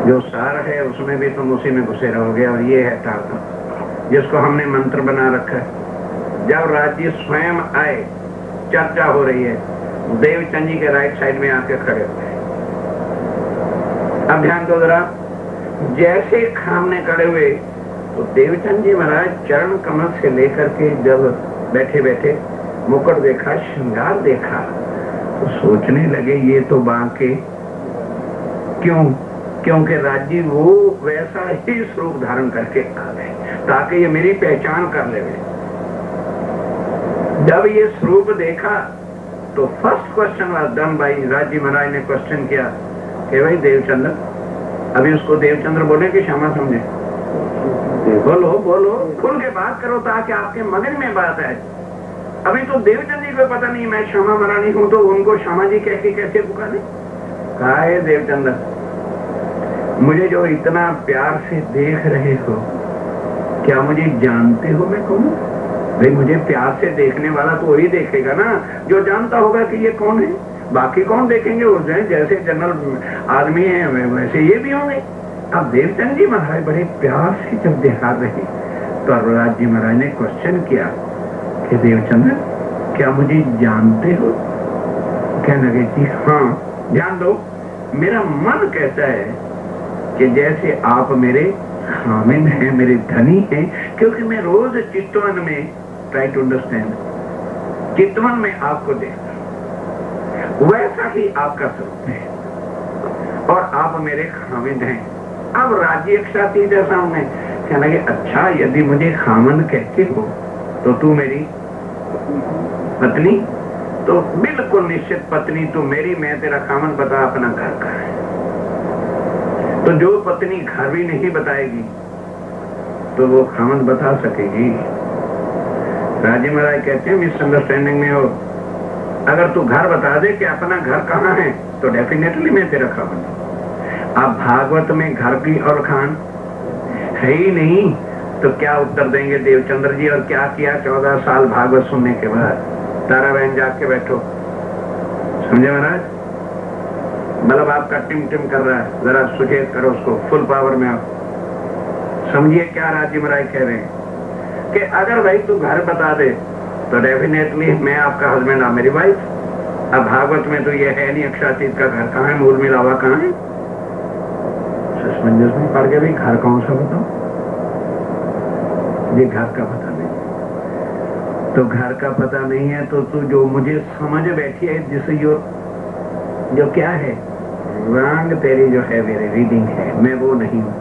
जो सार है उसमें भी तुम उसी में घुसे रहोगे, और ये है तारतम जिसको हमने मंत्र बना रखा है। जब राज्य स्वयं आए, चर्चा हो रही है, देवचंद जी के राइट साइड में आके खड़े हुए। अब ध्यान दो जरा, जैसे सामने खड़े हुए तो देवचंद जी महाराज चरण कमल से लेकर के जब बैठे बैठे मुकुट देखा, श्रृंगार देखा, तो सोचने लगे ये तो बांके। क्यों? क्योंकि राज्य वो वैसा ही स्वरूप धारण करके आ गए, ताकि ये मेरी पहचान कर ले। जब ये स्वरूप देखा तो first question was done by राजी महाराज ने क्वेश्चन किया कि भाई देवचंद्र, अभी उसको देवचंद्र बोले कि श्यामा समझे? बोलो बोलो, खुल के बात करो ताकि आपके मगज में बात आए। अभी तो देवचंद जी को पता नहीं मैं श्यामा महारानी हूं, तो उनको श्यामा जी कह के कैसे पुकारे? कहा है देवचंद्र, मुझे जो इतना प्यार से देख रहे हो, क्या मुझे जानते हो मैं कौन? भाई मुझे प्यार से देखने वाला तो वही देखेगा ना जो जानता होगा कि ये कौन है। बाकी कौन देखेंगे? वो जैसे जनरल आदमी है वैसे ये भी होंगे। अब देवचंद जी महाराज बड़े प्यार से जब दिखा रहे, तो राज जी महाराज ने क्वेश्चन किया कि देवचंद्र, क्या मुझे जानते हो? कहने लगे जी हाँ, ध्यान दो, मेरा मन कहता है कि जैसे आप मेरे खामिन हैं, मेरे धनी हैं, क्योंकि मैं रोज चितवन में, ट्राई टू अंडरस्टैंड, चितवन में आपको देखता हूं, वैसा ही आपका स्वरूप है, और आप मेरे खामिन हैं। अब राज्य अक्षातीत है सामने, कहने लगे अच्छा, यदि मुझे खामन कहते हो तो तू मेरी पत्नी? तो बिल्कुल निश्चित पत्नी तू मेरी, मैं तेरा खामन। बता अपना घर का है। तो जो पत्नी घर भी नहीं बताएगी तो वो खामन बता सकेगी? राजी महाराज कहते हैं मिसअंडरस्टैंडिंग में हो, अगर तू घर बता दे कि अपना घर कहाँ है तो डेफिनेटली मैं तेरा खामन। अब भागवत में घर की और खान है ही नहीं, तो क्या उत्तर देंगे देवचंद्र जी? और क्या किया 14 साल भागवत सुनने के बाद? तारा बहन जाग के बैठो, समझे महाराज? मतलब आपका टिम टिम कर रहा है, जरा सुचेत करो उसको, फुल पावर में आप समझिए क्या राजी महाराज कह रहे हैं कि अगर भाई तू घर बता दे तो डेफिनेटली मैं आपका हस्बैंड, आप मेरी वाइफ। अब भागवत में तो ये है नहीं अक्षरातीत का घर कहाँ है, मूल मिलावा कहाँ है? ससमंजस में पड़ गया भाई, घर कौन सा बताओ? ये घर का पता नहीं, तो घर का पता नहीं है तो तू जो मुझे समझ बैठी है, जिसे यो जो क्या है रंग तेरी जो है मेरी रीडिंग है, मैं वो नहीं हूं।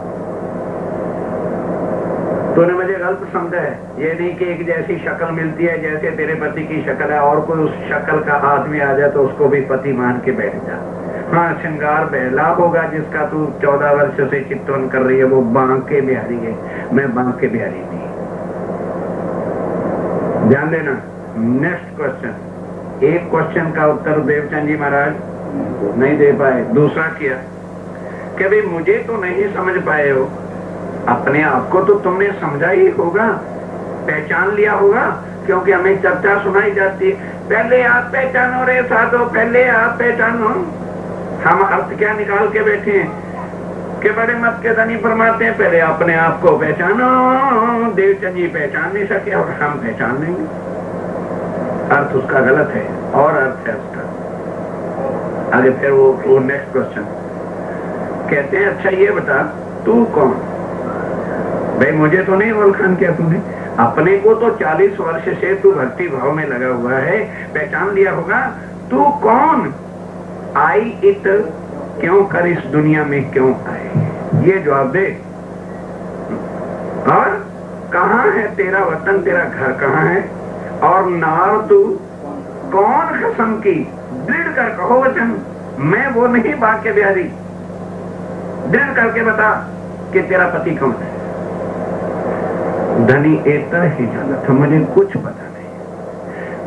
तूने मुझे गलत समझा है। ये नहीं कि एक जैसी शक्ल मिलती है जैसे तेरे पति की शक्ल है, और कोई उस शक्ल का आदमी आ जाए तो उसको भी पति मान के बैठ जा। हाँ, श्रृंगार पहला होगा जिसका तू 14 वर्ष से चित्तवन कर रही है, वो बांके बिहारी है, मैं बांके बिहारी नहीं। ध्यान देना। Next question. एक क्वेश्चन का उत्तर देवचंद जी महाराज नहीं दे पाए। दूसरा किया कि भाई मुझे तो नहीं समझ पाए हो, अपने आप को तो तुमने समझा ही होगा, पहचान लिया होगा, क्योंकि हमें चर्चा सुनाई जाती है, पहले आप पहचानो रे साधो, पहले आप पहचानो। हम अर्थ क्या निकाल के बैठे हैं कि बड़े मत के धनी फरमाते हैं पहले अपने आप को पहचानो। देवचंद जी पहचान नहीं सके और हम पहचान लेंगे। अर्थ उसका गलत है और अर्थ है उसका। आगे फिर वो नेक्स्ट क्वेश्चन कहते हैं, अच्छा ये बता तू कौन? भाई मुझे तो नहीं वलखान किया तूने, अपने को तो 40 वर्ष से तू भक्ति भाव में लगा हुआ है, पहचान लिया होगा। तू कौन? आई इट क्यों कर इस दुनिया में क्यों आए, ये जवाब दे। और कहाँ है तेरा वतन, तेरा घर कहाँ है? और नार तू कौन कसम की, दृढ़ कर कहो वचन, मैं वो नहीं बांके बिहारी। दृढ़ करके बता कि तेरा पति कौन है। धनी इतना ही जाना था, मुझे कुछ पता नहीं,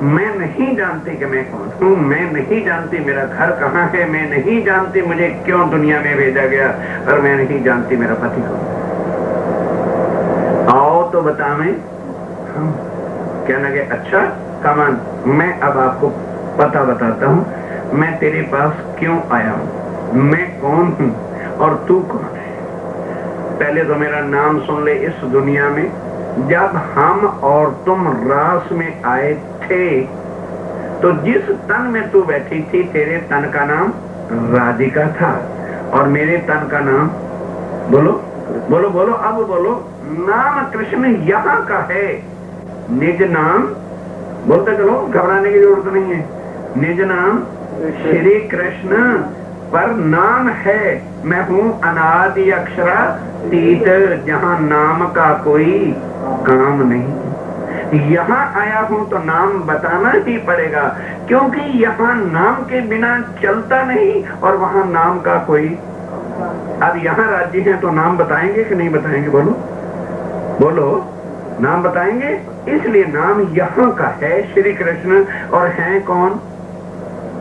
मैं नहीं जानती कि मैं कौन हूँ, मैं नहीं जानती मेरा घर कहाँ है, मैं नहीं जानती मुझे क्यों दुनिया में भेजा गया, और मैं नहीं जानती मेरा पति कौन है। आओ तो बता। मैं कहने लगे, अच्छा कमान, मैं अब आपको पता बताता हूँ, मैं तेरे पास क्यों आया हूँ, मैं कौन हूँ और तू कौन है। पहले तो मेरा नाम सुन ले। इस दुनिया में जब हम और तुम रास में आए थे तो जिस तन में तू बैठी थी, तेरे तन का नाम राधिका था और मेरे तन का नाम, बोलो बोलो बोलो, अब बोलो, नाम कृष्ण यहाँ का है। निज नाम बोलते चलो, घबराने की जरूरत नहीं है। निज नाम श्री कृष्ण, पर नाम है मैं हूँ अनादि अक्षरातीत, जहाँ नाम का कोई काम नहीं। यहाँ आया हूँ तो नाम बताना ही पड़ेगा, क्योंकि यहाँ नाम के बिना चलता नहीं और वहाँ नाम का कोई। अब यहाँ राज्य है तो नाम बताएंगे कि नहीं बताएंगे? बोलो बोलो, नाम बताएंगे। इसलिए नाम यहाँ का है श्री कृष्ण, और हैं कौन?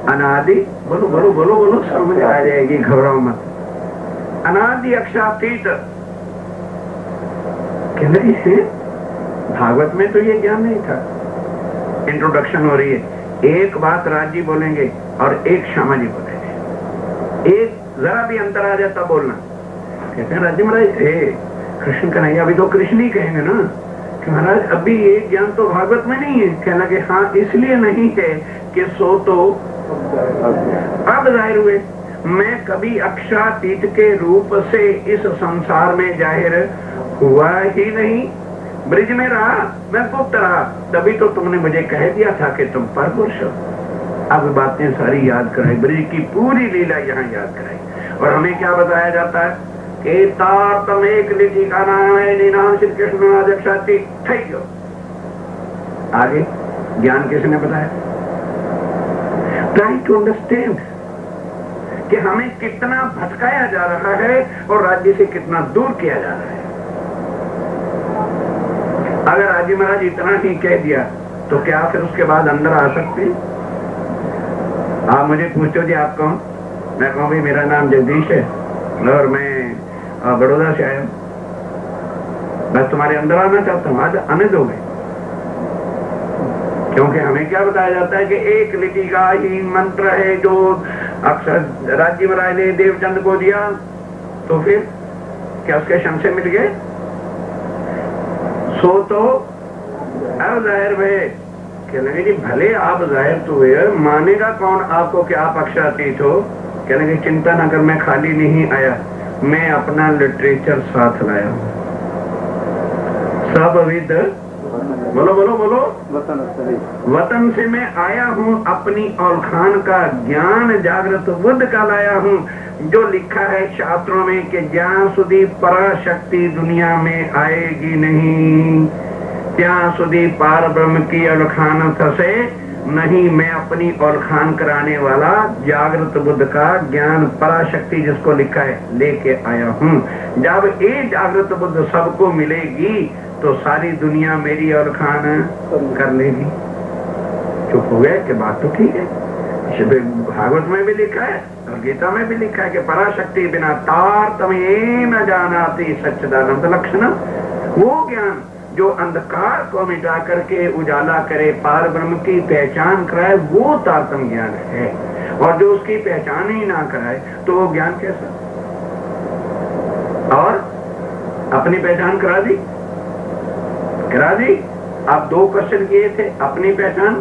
अनादि। बोलो बोलो बोलो बोलो, समझ आ जाएगी, घबराओ मत। अनादि अक्षरातीत कह रही है। भागवत में तो ये ज्ञान नहीं था। इंट्रोडक्शन हो रही है। एक बात राजी बोलेंगे और एक श्यामा जी बोलेंगे, एक जरा भी अंतर आ जाए तब बोलना। कहते हैं राजी महाराज कृष्ण का नहीं, अभी तो कृष्ण ही कहेंगे ना कि महाराज अभी ये ज्ञान तो भागवत में नहीं है। कहना कि हाँ, इसलिए नहीं है कि सो तो अब जाहिर हुए। मैं कभी अक्षरातीत के रूप से इस संसार में जाहिर हुआ ही नहीं, ब्रिज में रहा, मैं गुप्त रहा, तभी तो तुमने मुझे कह दिया था कि तुम परपुरुष हो। अब बातें सारी याद कराई, ब्रिज की पूरी लीला यहाँ याद कराई। और हमें क्या बताया जाता है कि तारतम एक लिखी का नाम है नाम श्री कृष्ण अक्षरातीत। आगे ज्ञान किसने बताया? ट्राई टू अंडरस्टैंड कि हमें कितना भटकाया जा रहा है और राज्य से कितना दूर किया जा रहा है। अगर राजी महाराज इतना ही कह दिया तो क्या फिर उसके बाद अंदर आ सकते हैं? आप मुझे पूछते हो जी आप कौन? मैं कहूँ भाई मेरा नाम जगदीश है और मैं बड़ौदा से आया हूँ, बस तुम्हारे अंदर आना चाहता हूँ, आज आने दोगे? क्योंकि हमें क्या बताया जाता है कि एक लिपि का ही मंत्र है जो अक्षर राजी महाराज ने देवचंद को दिया, तो फिर क्या उसके शमसे मिट गए? सो तो अब जाहिर हुए। कहने जी भले आप जाहिर तो हुए, मानेगा कौन आपको कि आप अक्षरातीत हो? कहने की चिंता न कर, मैं खाली नहीं आया, मैं अपना लिटरेचर साथ लाया हूं। सब विद बोलो बोलो बोलो। वतन वतन से मैं आया हूँ, अपनी औलखान का ज्ञान जागृत बुद्ध का लाया हूँ। जो लिखा है शास्त्रों में कि ज्ञान सुधी पराशक्ति दुनिया में आएगी नहीं, ત્યાં સુધી पार ब्रह्म की औलखान थसे नहीं। मैं अपनी औलखान कराने वाला जागृत बुद्ध का ज्ञान पराशक्ति जिसको लिखा है लेके आया हूँ। जब ये जागृत बुद्ध सबको मिलेगी तो सारी दुनिया मेरी औलखान कर लेगी। चुप हो गए कि बात तो ठीक है। भागवत में भी लिखा है और गीता में भी लिखा है कि पराशक्ति बिना तार तमें न जानाति सच्चिदानंद लक्षण। वो ज्ञान जो अंधकार को मिटा करके उजाला करे, पार ब्रह्म की पहचान कराए, वो तारतम ज्ञान है। और जो उसकी पहचान ही ना कराए तो वो ज्ञान कैसा? और अपनी पहचान करा दी। आप 2 क्वेश्चन किए थे, अपनी पहचान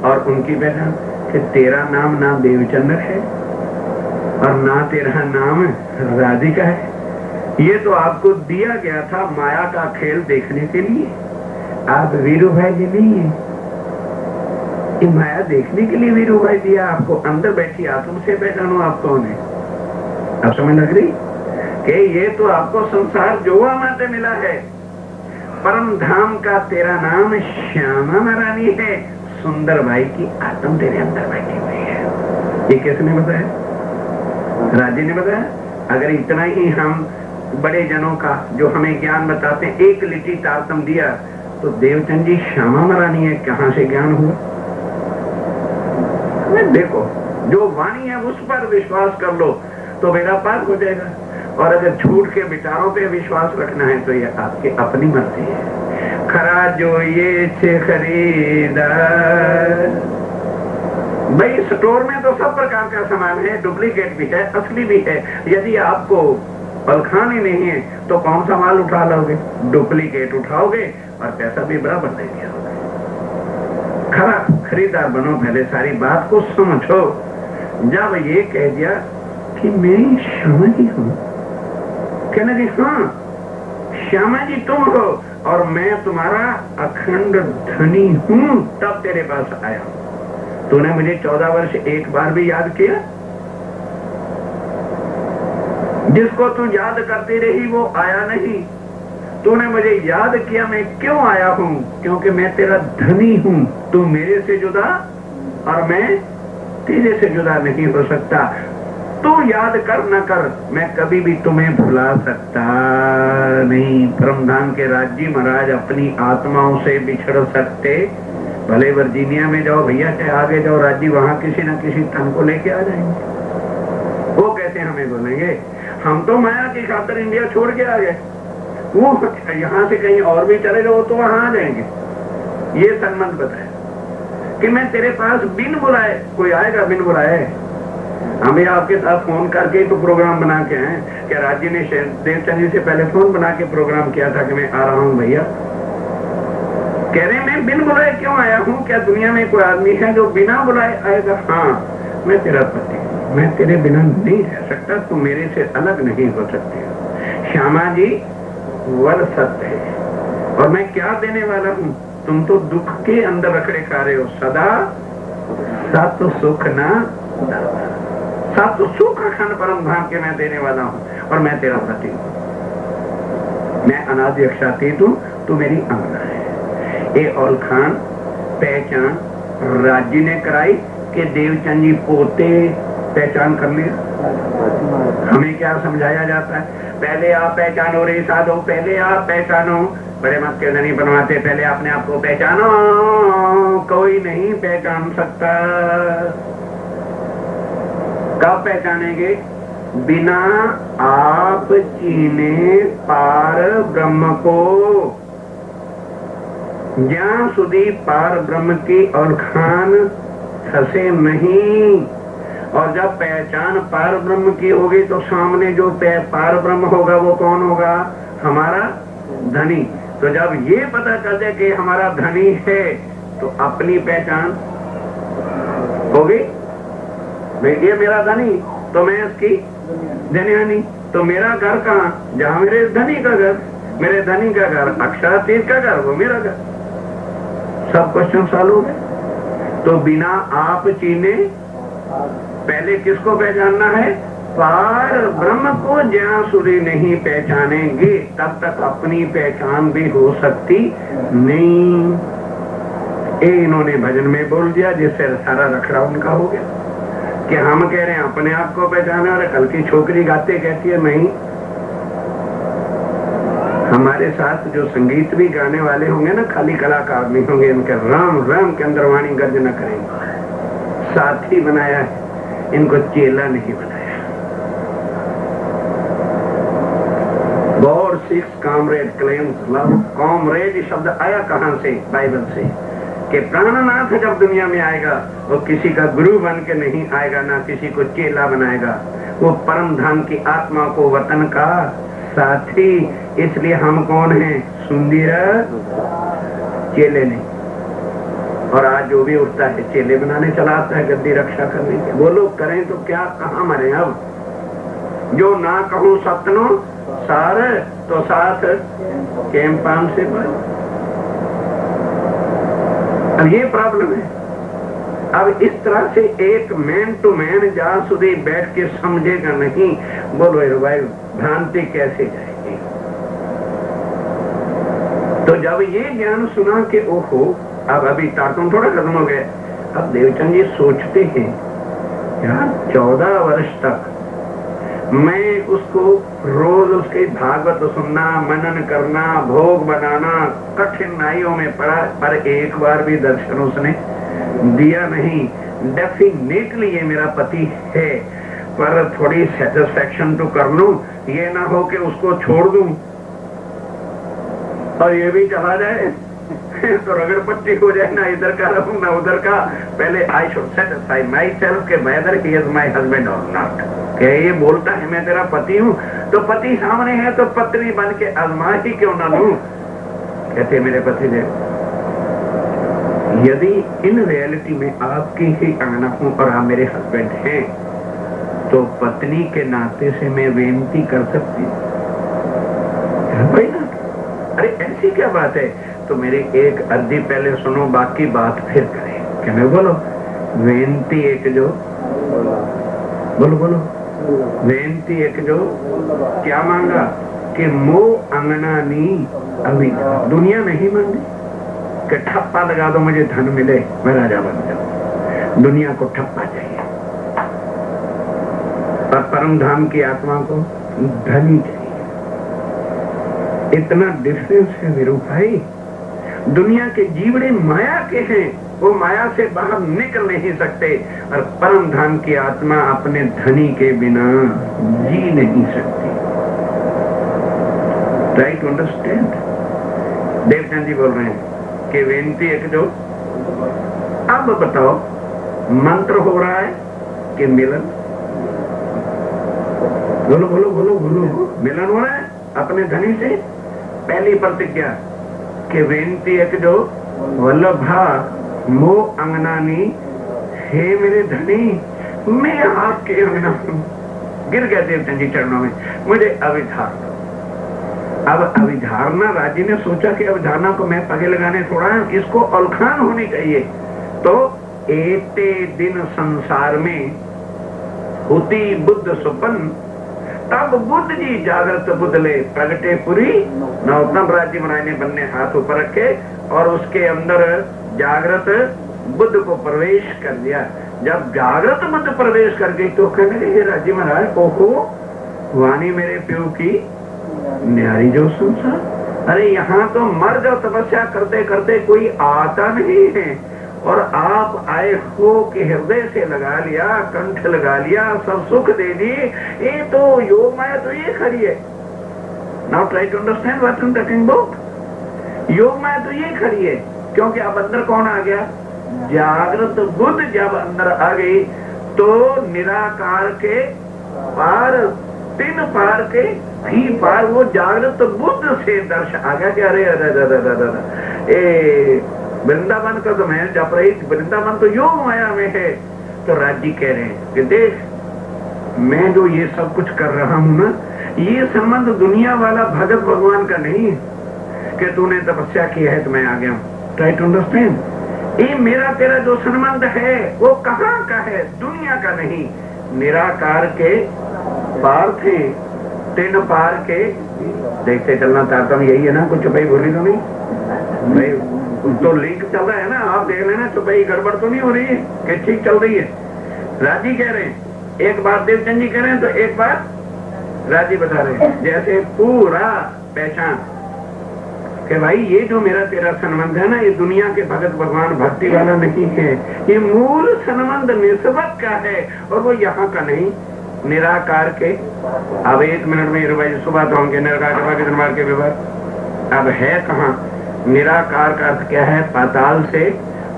और उनकी पहचान, कि तेरा नाम ना देवचंद्र है और ना तेरा नाम राधिका है। ये तो आपको दिया गया था माया का खेल देखने के लिए। आप वीरू भाई जी नहीं है, ये माया देखने के लिए वीरू भाई दिया आपको। अंदर बैठी आत्म से पहचानो आप कौन है। अब समझ लग रही कि ये तो आपको संसार जोवा माते मिला है। परम धाम का तेरा नाम श्यामा महारानी है। सुंदर भाई की आत्म तेरे अंदर बैठी हुई है। ये किसने बताया? राजी ने बताया। अगर इतना ही हम बड़े जनों का जो हमें ज्ञान बताते हैं एक लिटी तारतम दिया तो देवचंद जी श्यामा महारानी है, कहां से ज्ञान हुआ? देखो, जो वाणी है उस पर विश्वास कर लो तो बेड़ा पार हो जाएगा। और अगर झूठ के विचारों पे विश्वास रखना है तो ये आपकी अपनी मर्जी है। खरा जो ये छे खरीदा। भाई स्टोर में तो सब प्रकार का सामान है, डुप्लीकेट भी है, असली भी है। यदि आपको औलखान ही नहीं है तो कौन सा माल उठा लोगे? डुप्लीकेट उठाओगे और पैसा भी बराबर दे दिया होगा। खरा खरीदार बनो, पहले सारी बात को समझो। जब ये कह दिया कि मैं श्यामा जी हूँ, कहना जी हाँ श्यामा जी तुम हो और मैं तुम्हारा अखंड धनी हूँ, तब तेरे पास आया। तूने मुझे 14 वर्ष एक बार भी याद किया? जिसको तू याद करती रही वो आया नहीं। तूने मुझे याद किया, मैं क्यों आया हूँ? क्योंकि मैं तेरा धनी हूँ। तू मेरे से जुदा और मैं तेरे से जुदा नहीं हो सकता। तू याद कर न कर, मैं कभी भी तुम्हें भुला सकता नहीं। परमधाम के राज्य महाराज अपनी आत्माओं से बिछड़ सकते, भले वर्जीनिया में जाओ भैया, चाहे आगे जाओ राज्य, वहां किसी न किसी तन को लेके आ जाएंगे। वो कैसे हमें बोलेंगे? हम तो माया की खातिर इंडिया छोड़ के आ गए, वो यहाँ से कहीं और भी चले जाओ तो वहां आ जाएंगे। ये संबंध बताए कि मैं तेरे पास बिन बुलाए, कोई आएगा बिन बुलाए? हमें आपके साथ फोन करके तो प्रोग्राम बना के आए। क्या राज्य ने देवचंद जी से पहले फोन बना के प्रोग्राम किया था कि मैं आ रहा हूँ भैया? कह रहे मैं बिन बुलाए क्यों आया हूँ? क्या दुनिया में कोई आदमी है जो बिना बुलाए आएगा? हाँ, मैं तेरा पति, मैं तेरे बिना नहीं रह सकता, तू मेरे से अलग नहीं हो सकती। श्यामा जी वर सत्य है और मैं क्या देने वाला हूँ? तुम तो दुख के अंदर रखड़े खा रहे हो। सदा सत सुख ना, सत सुख अखंड परम धाम के मैं देने वाला हूँ और मैं तेरा पति हूँ। मैं अनादि अक्षातीत हूँ, तू मेरी अंगना है। ये औलखान पहचान राज्य ने कराई कि देवचंद जी पोते पहचान कर लिया। हमें क्या समझाया जाता है? पहले आप पहचानो रे साधो, पहले आप पहचानो। बड़े मत के नहीं बनवाते, पहले अपने आप को पहचानो। कोई नहीं पहचान सकता। कब पहचानेंगे? बिना आप चीने पार ब्रह्म को। ज्ञान सुधी पार ब्रह्म की औलखान फंसे नहीं। और जब पहचान पार ब्रह्म की होगी तो सामने जो पार ब्रह्म होगा वो कौन होगा? हमारा धनी। तो जब ये पता चल जाए कि हमारा धनी है तो अपनी पहचान होगी। ये मेरा धनी तो मैं इसकी धनियानी। तो मेरा घर कहाँ? जहाँ मेरे धनी का घर। मेरे धनी का घर अक्षरातीत का घर, वो मेरा घर। सब क्वेश्चन सॉल्व हो गए। तो बिना आप चीने पहले किसको पहचानना है? पार ब्रह्म को। ज्યાં સુધી नहीं पहचानेंगे तब तक अपनी पहचान भी हो सकती नहीं। ये इन्होंने भजन में बोल दिया, जिससे सारा रखड़ा उनका हो गया कि हम कह रहे हैं अपने आप को पहचाने, और कल की छोकरी गाते कहती है नहीं। हमारे साथ जो संगीत भी गाने वाले होंगे ना, खाली कलाकार नहीं होंगे, इनके राम राम के अंदर वाणी गर्जना करेंगे। साथी बनाया है, इनको चेला नहीं बनाया। God seeks comrade claims love. Comrade शब्द आया कहां से? बाइबल से। कि प्राणनाथ जब दुनिया में आएगा वो किसी का गुरु बन के नहीं आएगा, ना किसी को चेला बनाएगा। वो परम धाम की आत्मा को वतन का साथी। इसलिए हम कौन हैं? सुंदर, चेले नहीं। और आज जो भी उठता है चेले बनाने चला आता है, गद्दी रक्षा करने के। वो लोग करें तो क्या, कहाँ मरे। अब जो ना कहूं सपनों सार तो साथ कैंपान से पर। अब ये प्रॉब्लम है। अब इस तरह से एक मैन टू मैन जहां સુધી बैठ के समझेगा नहीं, बोलो भाई भ्रांति कैसे जाएगी। तो जब ये ज्ञान सुना कि ओहो, अब अभी तारतम थोड़ा खत्म हो गए। अब देवचंद जी सोचते हैं यार 14 वर्ष तक मैं उसको रोज उसके भागवत सुनना, मनन करना, भोग बनाना, कठिनाइयों में पड़ा, पर एक बार भी दर्शन उसने दिया नहीं। डेफिनेटली ये मेरा पति है, पर थोड़ी सेटिस्फेक्शन तो कर लूं, ये ना हो कि उसको छोड़ दूं और ये भी चला जाए तो रगड़ पट्टी हो जाए, ना इधर का रहूं ना उधर का। पहले I should satisfy myself के whether he is my husband or not. क्या ये बोलता है मैं तेरा पति हूँ, तो पति सामने है तो पत्नी बन के आजमा ही क्यों ना लूं। कहते मेरे पति देव, यदि इन रियलिटी में आपकी ही अंगना हूं और आप मेरे हस्बैंड हैं, तो पत्नी के नाते से मैं बेनती कर सकती हूँ? अरे ऐसी क्या बात है? तो मेरी एक अद्धी पहले सुनो, बाकी बात फिर करें। क्या मैं बोलो बेनती एक जो बोलो बोलो बेनती एक जो क्या मांगा कि मो अंगना नी अभी दुनिया नहीं मांगी कि ठप्पा लगा दो मुझे धन मिले मैं राजा बन जाऊं। दुनिया को ठप्पा चाहिए और परम धाम की आत्मा को धनी चाहिए। इतना डिफरेंस है वीरू भाई। दुनिया के जीवड़े माया के हैं, वो माया से बाहर निकल नहीं सकते, और परम धाम की आत्मा अपने धनी के बिना जी नहीं सकती। Try to understand. Devchand ji बोल रहे हैं कि बेनती एक जो, अब बताओ मंत्र हो रहा है कि मिलन? बोलो बोलो बोलो बोलो मिलन हो रहा है अपने धनी से। पहली प्रतिज्ञा कि बेनती एक जो वल्लभा मो अंगनानी, हे मेरे धनी मैं आपके अंगना हूं। गिर गया देवचंद जी चरणों में, मुझे अविधार दो। अब अविधारणा, राजी ने सोचा कि अविधारणा को मैं पगे लगाने थोड़ा, इसको अलखान होनी चाहिए। तो एते दिन संसार में होती बुद्ध सुपन, तब बुद्ध जी जागृत बुद्धले प्रगटे पुरी। नौतम राज्य महाराज ने बन्ने हाथ ऊपर रखे और उसके अंदर जागृत बुद्ध को प्रवेश कर दिया। जब जागृत बुद्ध प्रवेश कर गई तो कहने लगे राज्य महाराज, ओहो वाणी मेरे प्यो की न्यारी जो संसार। अरे यहाँ तो मर जाओ, तपस्या करते करते कोई आता नहीं है, और आप आए हो कि हृदय से लगा लिया, कंठ लगा लिया, सब सुख दे दिए। ये तो योग माया तो ये खड़ी है। Now try to understand what I am talking about. Yogmaya तो ये खड़ी है, क्योंकि अब अंदर कौन आ गया? जागृत बुद्ध जब अंदर आ गई तो निराकार के पार, तीन पार के भी पार वो जागृत बुद्ध से दर्शन आ गया कि अरे अरे वृंदावन का तो मैं जप रही, वृंदावन तो योग माया में है। तो राजी कह रहे हैं कि देख, मैं जो ये सब कुछ कर रहा हूं ना, ये संबंध दुनिया वाला भगत भगवान का नहीं है कि तूने तपस्या की है तो मैं आ गया हूं। Try to understand. ये मेरा तेरा जो संबंध है वो कहाँ का है? दुनिया का नहीं, निराकार के पार थे, तीन पार के। देखते चलना चाहता हूँ, यही है ना? कुछ चुपाई भूली तो नहीं भाई? तो लिंक चल रहा है ना, आप देख लेना, चुपाई गड़बड़ तो नहीं हो रही है कि ठीक चल रही है? राजी कह रहे हैं एक बात, देवचंद जी कह रहे हैं तो एक बात राजी बता रहे हैं, जैसे पूरा पहचान कि भाई ये जो मेरा तेरा संबंध है ना, ये दुनिया के भगत भगवान भक्ति वाला नहीं है, ये मूल संबंध निस्बत का है, और वो यहाँ का नहीं, निराकार के। अब 1 मिनट में सुबह तो होंगे निराकार के विवाद। अब है कहाँ? निराकार का अर्थ क्या है? पाताल से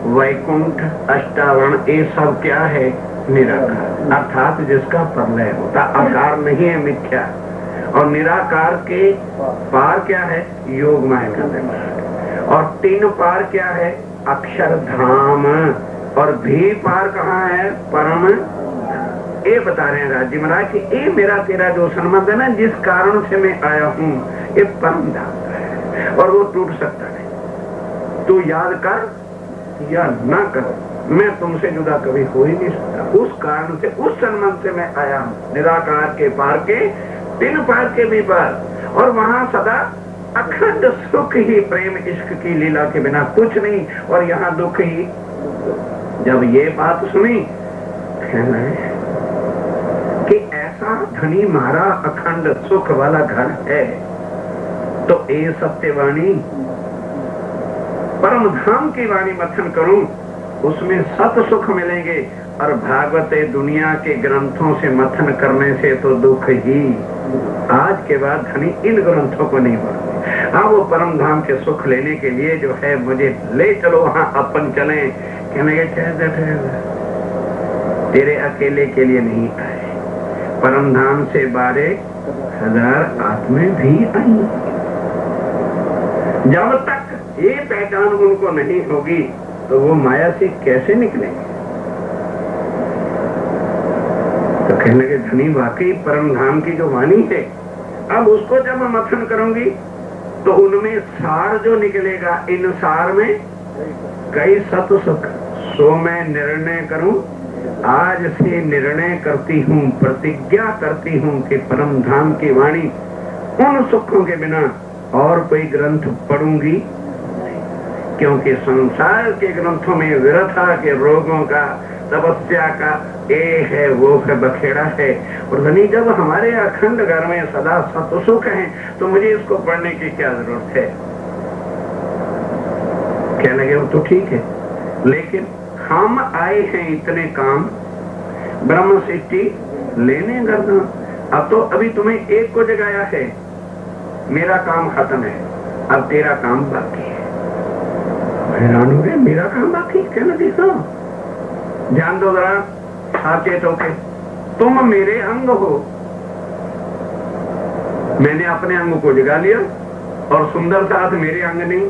वैकुंठ, अष्टावरण, ये सब क्या है? निराकार, अर्थात जिसका प्रलय होता, आकार नहीं है, मिथ्या। और निराकार के पार क्या है? योग माया का निर्माण। और 3 पार क्या है? अक्षरधाम। और भी पार कहाँ है? परम। ये बता रहे हैं राजी महाराज कि ये मेरा तेरा जो संबंध है ना, जिस कारण से मैं आया हूँ, ये परम धाम है और वो टूट सकता नहीं। तू याद कर या ना कर, मैं तुमसे जुदा कभी हो ही नहीं सकता। उस कारण से, उस संबंध से मैं आया हूँ, निराकार के पार के, 3 पार के भी पार, और वहां सदा अखंड सुख ही, प्रेम इश्क की लीला के बिना कुछ नहीं, और यहाँ दुख ही। जब ये बात सुनी कि ऐसा धनी मारा अखंड सुख वाला घर है, तो ये सत्यवाणी परम धाम की वाणी मथन करूं, उसमें सत सुख मिलेंगे। और भागवत दुनिया के ग्रंथों से मथन करने से तो दुख ही। आज के बाद धनी इन ग्रंथों को नहीं पढ़ते। हाँ, वो परम धाम के सुख लेने के लिए जो है, मुझे ले चलो वहां, अपन चले। कहने के तेरे अकेले के लिए नहीं आए, परम धाम से 12,000 आत्माएं भी आई। जब तक ये पहचान उनको नहीं होगी तो वो माया से कैसे निकलेंगे? तो कहने के धनी वाकई परम धाम की जो वाणी है, अब उसको जब मैं मथन करूंगी तो उनमें सार जो निकलेगा, इन सार में कई सत सुख। सो मैं निर्णय करूं, आज से निर्णय करती हूँ, प्रतिज्ञा करती हूँ कि परम धाम की वाणी, उन सुखों के बिना और कोई ग्रंथ पढ़ूंगी, क्योंकि संसार के ग्रंथों में विरथा के रोगों का, तपस्या का ये है, वो है, बखेड़ा है। और धनी जब हमारे अखंड घर में सदा सत सुख है, तो मुझे इसको पढ़ने की क्या जरूरत है? कहने लगे वो तो ठीक है, लेकिन हम आए हैं इतने काम ब्रह्म सृष्टि लेने गर्दन। अब तो अभी तुम्हें एक को जगाया है, मेरा काम खत्म है, अब तेरा काम बाकी है। हैरान हो गए, मेरा काम बाकी? कहना देखो, ध्यान दो जरा, साचेत होके, तुम मेरे अंग हो, मैंने अपने अंग को जगा लिया, और सुंदर साथ मेरे अंग नहीं,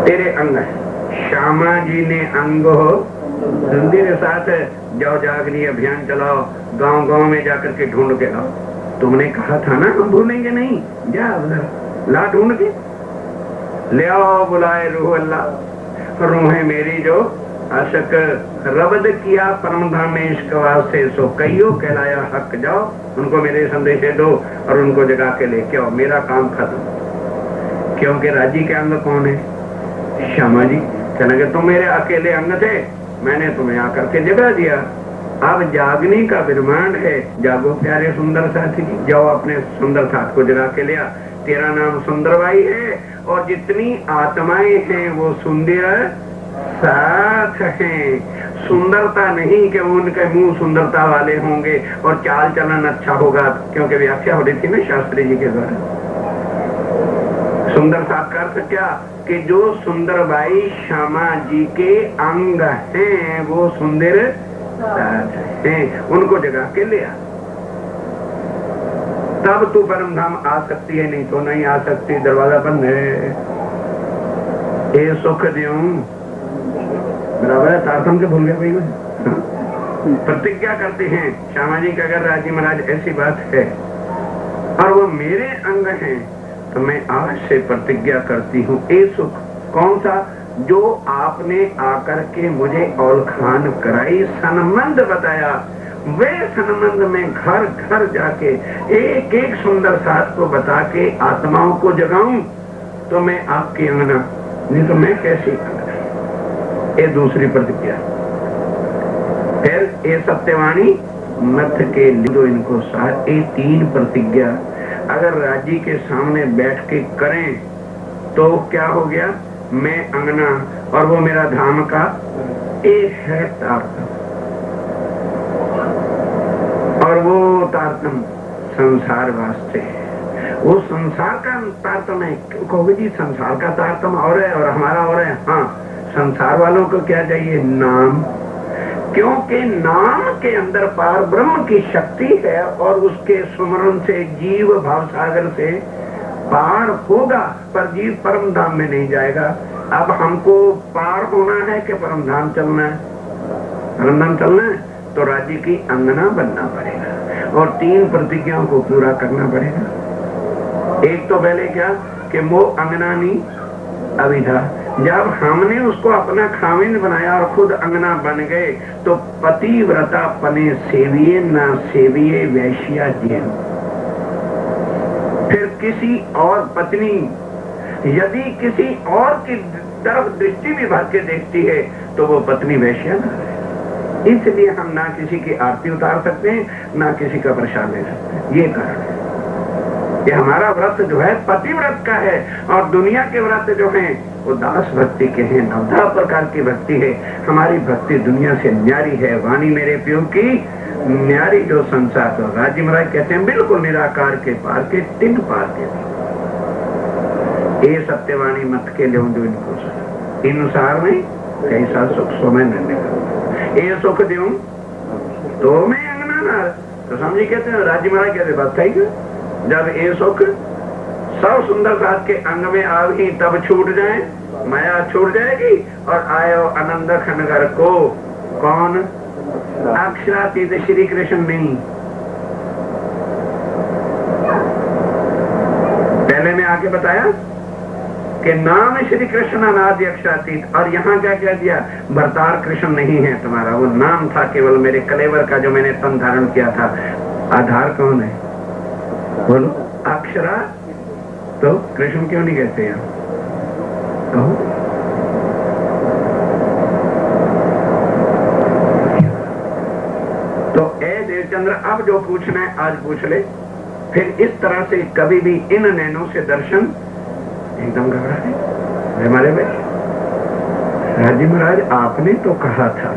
तेरे अंग है। श्यामा जी ने अंग हो, धंधे के साथ जाओ, जागनी अभियान चलाओ, गांव गांव में जाकर के ढूंढ के लाओ। तुमने कहा था ना हम भूलेंगे नहीं, जा उधर ला ढूंढ के ले आओ, बुलाए रूह अल्लाह। रूहें मेरी जो आशक रबद किया परम धाम में इश्क वास्ते, सो कईयो कहलाया हक। जाओ उनको मेरे संदेशे दो और उनको जगा के लेके आओ, मेरा काम खत्म। क्योंकि राजी के अंग कौन है? श्यामा जी। कहने तुम मेरे अकेले अंग थे, मैंने तुम्हें आकर के जगा दिया, अब जागने का विरमांड है। जागो प्यारे सुंदर साथी, जाओ अपने सुंदर साथ को जगा के लिया। तेरा नाम सुंदरबाई है, और जितनी आत्माएं हैं वो सुंदर साथ हैं। सुंदरता नहीं कि उनके मुंह सुंदरता वाले होंगे और चाल चलन अच्छा होगा, क्योंकि व्याख्या हो रही थी ना शास्त्री जी के द्वारा। सुंदर साथ का अर्थ क्या? कि जो सुंदरबाई श्यामा जी के अंग हैं वो सुंदर साथ हैं, उनको जगा के ले आ, तब तू परम धाम आ सकती है, नहीं तो नहीं आ सकती, दरवाजा बंद है। ये सुख दूं बराबर है, तारतम के भूल गया भाई मैं। प्रतिज्ञा करते हैं श्यामा जी का, अगर राजी महाराज ऐसी बात है और वो मेरे अंग हैं, तो मैं आज से प्रतिज्ञा करती हूँ, ए सुख कौन सा? जो आपने आकर के मुझे औलखान कराई, सनमंद बताया, वे सनमंद में घर घर जाके एक एक सुंदर साथ को बता के आत्माओं को जगाऊं, तो मैं आपकी अंगना, नहीं तो मैं कैसी अंगना। ये दूसरी प्रतिज्ञा। फिर ये सत्यवाणी मत के लिखो इनको साथ। ये 3 प्रतिज्ञा अगर राजी के सामने बैठ के करें तो क्या हो गया? मैं अंगना और वो मेरा धाम का एक है तारतम, और वो तारतम संसार वास्ते है। वो संसार का तारतम है। कहोगे जी संसार का तारतम और है और हमारा और है। हाँ, संसार वालों को क्या चाहिए? नाम। क्योंकि नाम के अंदर पार ब्रह्म की शक्ति है और उसके सुमरन से जीव भाव सागर से पार होगा, पर जीव परम धाम में नहीं जाएगा। अब हमको पार होना है कि परम धाम चलना है? परम धाम चलना है तो राज्य की अंगना बनना पड़ेगा और 3 प्रतिज्ञाओं को पूरा करना पड़ेगा। एक तो पहले क्या कि मोह अंगना नहीं अविधा। जब हमने उसको अपना खाविंद बनाया और खुद अंगना बन गए तो पतिव्रता पने सेविये ना सेविये वैश्या जीव। फिर किसी और पत्नी यदि किसी और की तरफ दृष्टि भी भर के देखती है तो वो पत्नी वैश्या ना है। इसलिए हम ना किसी की आरती उतार सकते हैं ना किसी का प्रसाद ले सकते हैं। ये कारण है। ये हमारा व्रत जो है पतिव्रत का है और दुनिया के व्रत जो हैं वो दास भक्ति के हैं, 9 प्रकार की भक्ति है। हमारी भक्ति दुनिया से न्यारी है। वाणी मेरे प्यो की न्यारी जो संसार। तो राज्य महाराज कहते हैं बिल्कुल निराकार के पार के तिन पार के। ये सत्यवाणी मत के ले जो इनको इनुसार नहीं कैसा सुख सो मैं निकल ये सुख दूं तो मैं अंगना ना। तो समझी कहते हैं राज्य महाराज कहते बात सही। जब ये सुख सब सुंदर साथ के अंग में आ ही तब छूट जाए, माया छूट जाएगी और आयो आनंद खनगर को। कौन? अक्षरातीत श्री कृष्ण नहीं। पहले में आके बताया कि नाम श्री कृष्ण अनादि अक्षरातीत, और यहाँ क्या कह दिया? भरतार कृष्ण नहीं है तुम्हारा, वो नाम था केवल मेरे कलेवर का जो मैंने तन धारण किया था। आधार कौन है? बोलो। अक्षरा तो कृष्ण क्यों नहीं कहते हैं? तो ए देवचंद्र अब जो पूछना है आज पूछ ले। फिर इस तरह से कभी भी इन नैनों से दर्शन एकदम घबराए हमारे भाई। राजी महाराज आपने तो कहा था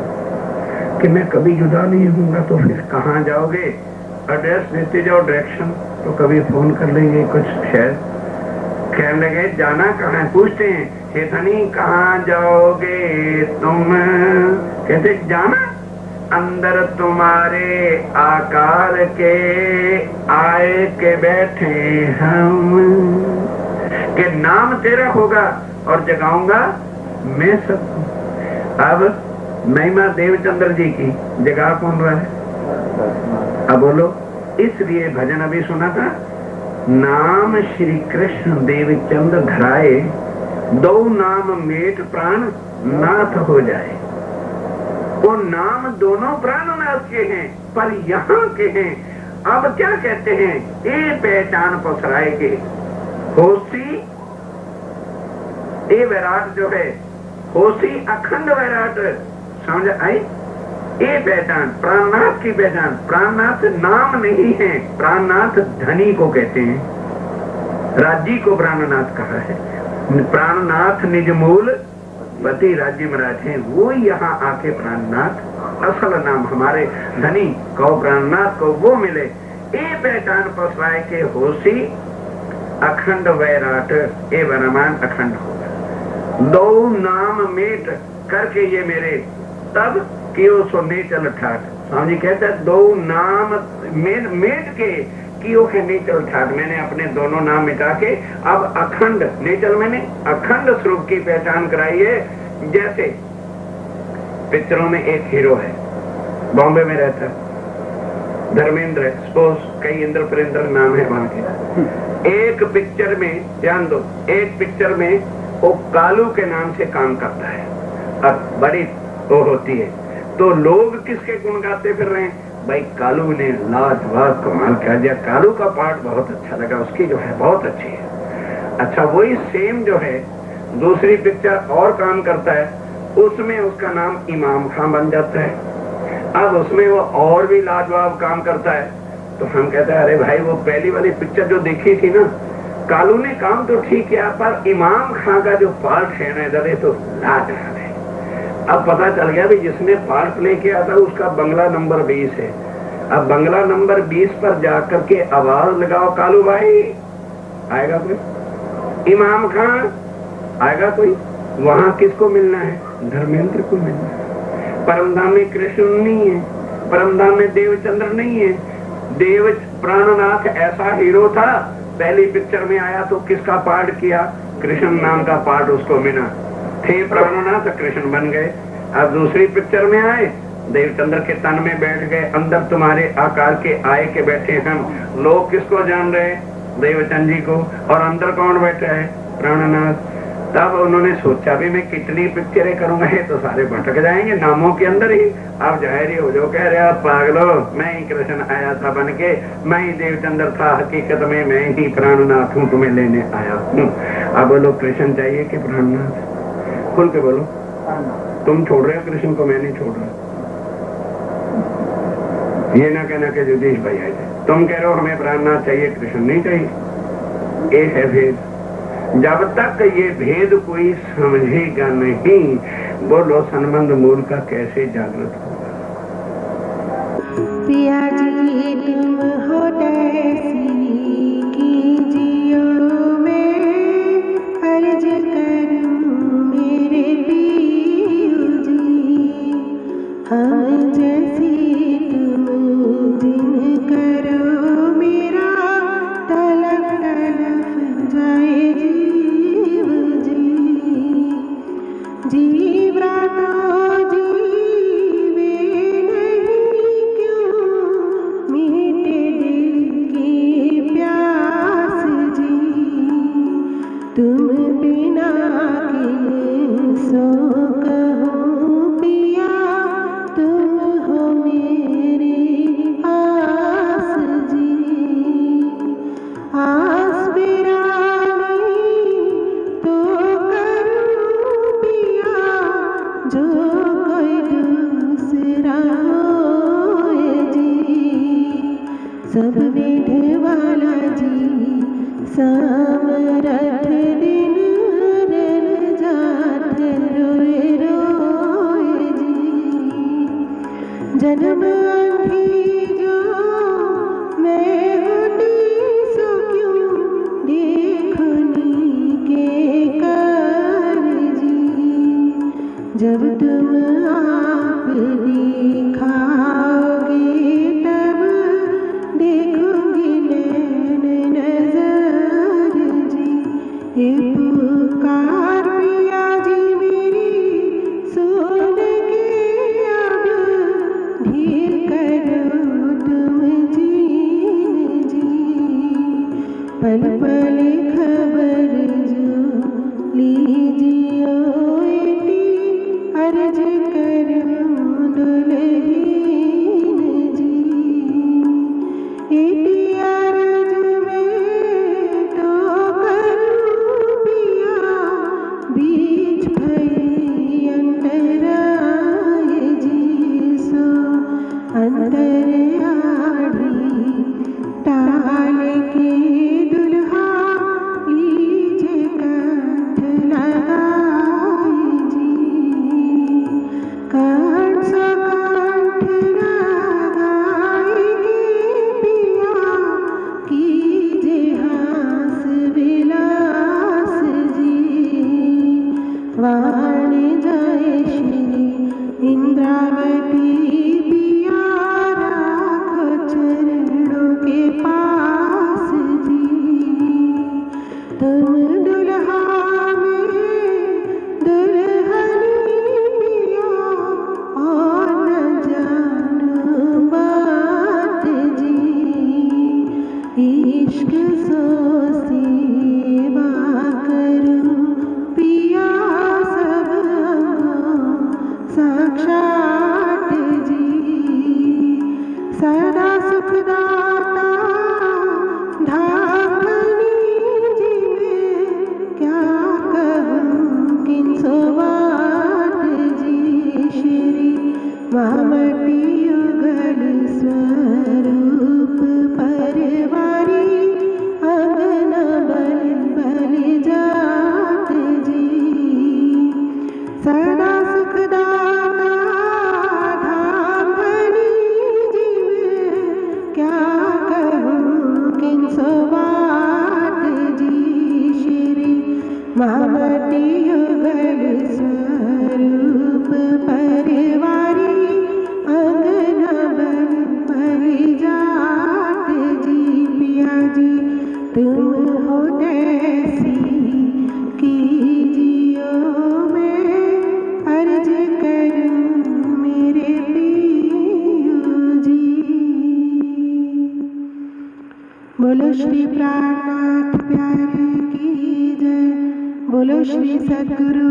कि मैं कभी जुदा नहीं हूँगा, तो फिर कहाँ जाओगे? एड्रेस देते जाओ, डायरेक्शन तो कभी फोन कर लेंगे कुछ शायद। कहने लगे जाना कहाँ है? पूछते हैं हेथनी कहाँ जाओगे तुम? कहते जाना अंदर तुम्हारे आकार के आए के बैठे हम, के नाम तेरा होगा और जगाऊंगा मैं सबको। अब महिमा देवचंद्र जी की जगह कौन रहा है? अब बोलो। इसलिए भजन अभी सुना था, नाम श्री कृष्ण देवचंद्र धराए, 2 नाम मेट प्राण नाथ हो जाए। वो नाम दोनों प्राणनाथ के हैं पर यहाँ के हैं। अब क्या कहते हैं? ये पहचान पसराए के होशी, ये विराट जो है होशी अखंड विराट, समझ आई? ये पहचान प्राणनाथ की पहचान। प्राणनाथ नाम नहीं है, प्राणनाथ धनी को कहते हैं। राज्य को प्राणनाथ कहा है। प्राणनाथ निज मूल पति राज्य महाराज हैं, वो यहाँ आके प्राणनाथ असल नाम हमारे धनी को प्राणनाथ को वो मिले। ये पहचान पसराए के होशी अखंड वैराट, ये वर्मान अखंड होगा। 2 नाम मेट करके ये मेरे तब कियो सो नेचल ठाट। स्वामी जी कहते हैं 2 नाम मेट के कियो है नेचल ठाट। मैंने अपने दोनों नाम मिटा के अब अखंड नेचल मैंने अखंड स्वरूप की पहचान कराई है। जैसे पिक्चरों में एक हीरो है, बॉम्बे में रहता है, धर्मेंद्र, सपोज कई इंद्र परिंद्र नाम है वहां के। एक पिक्चर में ध्यान दो, एक पिक्चर में वो कालू के नाम से काम करता है और बड़ी वो होती है, तो लोग किसके गुण गाते फिर रहे हैं? भाई कालू ने लाजवाब कमाल कर दिया, कालू का पार्ट बहुत अच्छा लगा, उसकी जो है बहुत अच्छी है। अच्छा वही सेम जो है दूसरी पिक्चर और काम करता है, उसमें उसका नाम इमाम खान बन जाता है। अब उसमें वो और भी लाजवाब काम करता है, तो हम कहते हैं अरे भाई वो पहली वाली पिक्चर जो देखी थी ना, कालू ने काम तो ठीक किया पर इमाम खान का जो पार्ट है ना इधर तो लाजवाब है। अब पता चल गया भी जिसने पार्ट प्ले किया था उसका बंगला नंबर 20 है। अब बंगला नंबर 20 पर जाकर के आवाज लगाओ कालू भाई, आएगा कोई? इमाम खान आएगा कोई? वहां किसको मिलना है? धर्मेंद्र को मिलना है। परमधाम में कृष्ण नहीं है, परमधाम में देवचंद्र नहीं है। देव प्राणनाथ ऐसा हीरो था, पहली पिक्चर में आया तो किसका पार्ट किया? कृष्ण नाम का पार्ट उसको मिला। थे प्राणनाथ कृष्ण बन गए। अब दूसरी पिक्चर में आए, देवचंद्र के तन में बैठ गए, अंदर तुम्हारे आकार के आए के बैठे हम। लोग किसको जान रहे? देवचंद जी को, और अंदर कौन बैठा है? प्राणनाथ। तब उन्होंने सोचा भी मैं कितनी पिक्चरें करूंगा, तो सारे भटक जाएंगे नामों के अंदर ही। अब जाहिर हो जो कह रहे आप पागलो, मैं ही कृष्ण आया था बन के, मैं ही देवचंद्र था, हकीकत में मैं ही प्राणनाथ हूँ, तुम्हें लेने आया हूँ। अब बोलो कृष्ण चाहिए कि प्राणनाथ? खुल के बोलो। तुम छोड़ रहे हो कृष्ण को, मैं नहीं छोड़ रहा। ये ना कहना कि जुदीश भाई आए थे, तुम कह रहे हो हमें प्राणनाथ चाहिए, कृष्ण नहीं चाहिए। एक है भेद। जब तक ये भेद कोई समझेगा नहीं, बोलो संबंध मूल का कैसे जागृत होगा? पिया जी तुम हो ऐसी कीजियो, मैं अर्ज करूं मेरे पियो जी। हम जैसी तुम जिन करो, मेरा तलफ तलफ जाए जीव जी। जीवरा तो जीवे नहीं क्यों, मीठे दिल की प्यास जी। तुम बिना किन सो कहूँ पिया, तुम हो मेरी आस जी। आस बिरानी तो करूँ पिया, जो कोई दूसरा होए जी। सब विध वाला जी समरथ दिन रन जात रोए रोए जी। जन्म अंधी जो मैं होती सो क्यों देखनी के कर जी। जब तुम आप दिखाओगे तब देखूंगी नैन नजर जी। ये पुकार पिया जी मेरी सुन के अब, ढील करो तुम जीन जी। पल पल खबर जो लीजियो एटी, अर्ज करूं दुल्हीन जी। एटी अर्ज में तो करूं पिया, बीच भई अंतराय जी। सो अंतर आड़ी टाल के दुल्हा लीजे कंठ लगा सो सेवा करूं पिया सब साक्षात जी सदा सुखदाता धामनी जी में क्या कहूँ किन सो बात जी श्री मामटी युगल स्वरूप परवारी अंगन बल बल जात जी सदा सुखदाता धाम बनी जी में क्या कहूँ किन सो बात जी श्री मामटी युगल स्वरूप परवारी अंगना बल बल जात जी पिया जी तुम हो ऐसी कीजियो मैं अर्ज करूं मेरे पियो जी। बोलो श्री प्राणनाथ प्यारे की जय। बोलो श्री सद्गुरु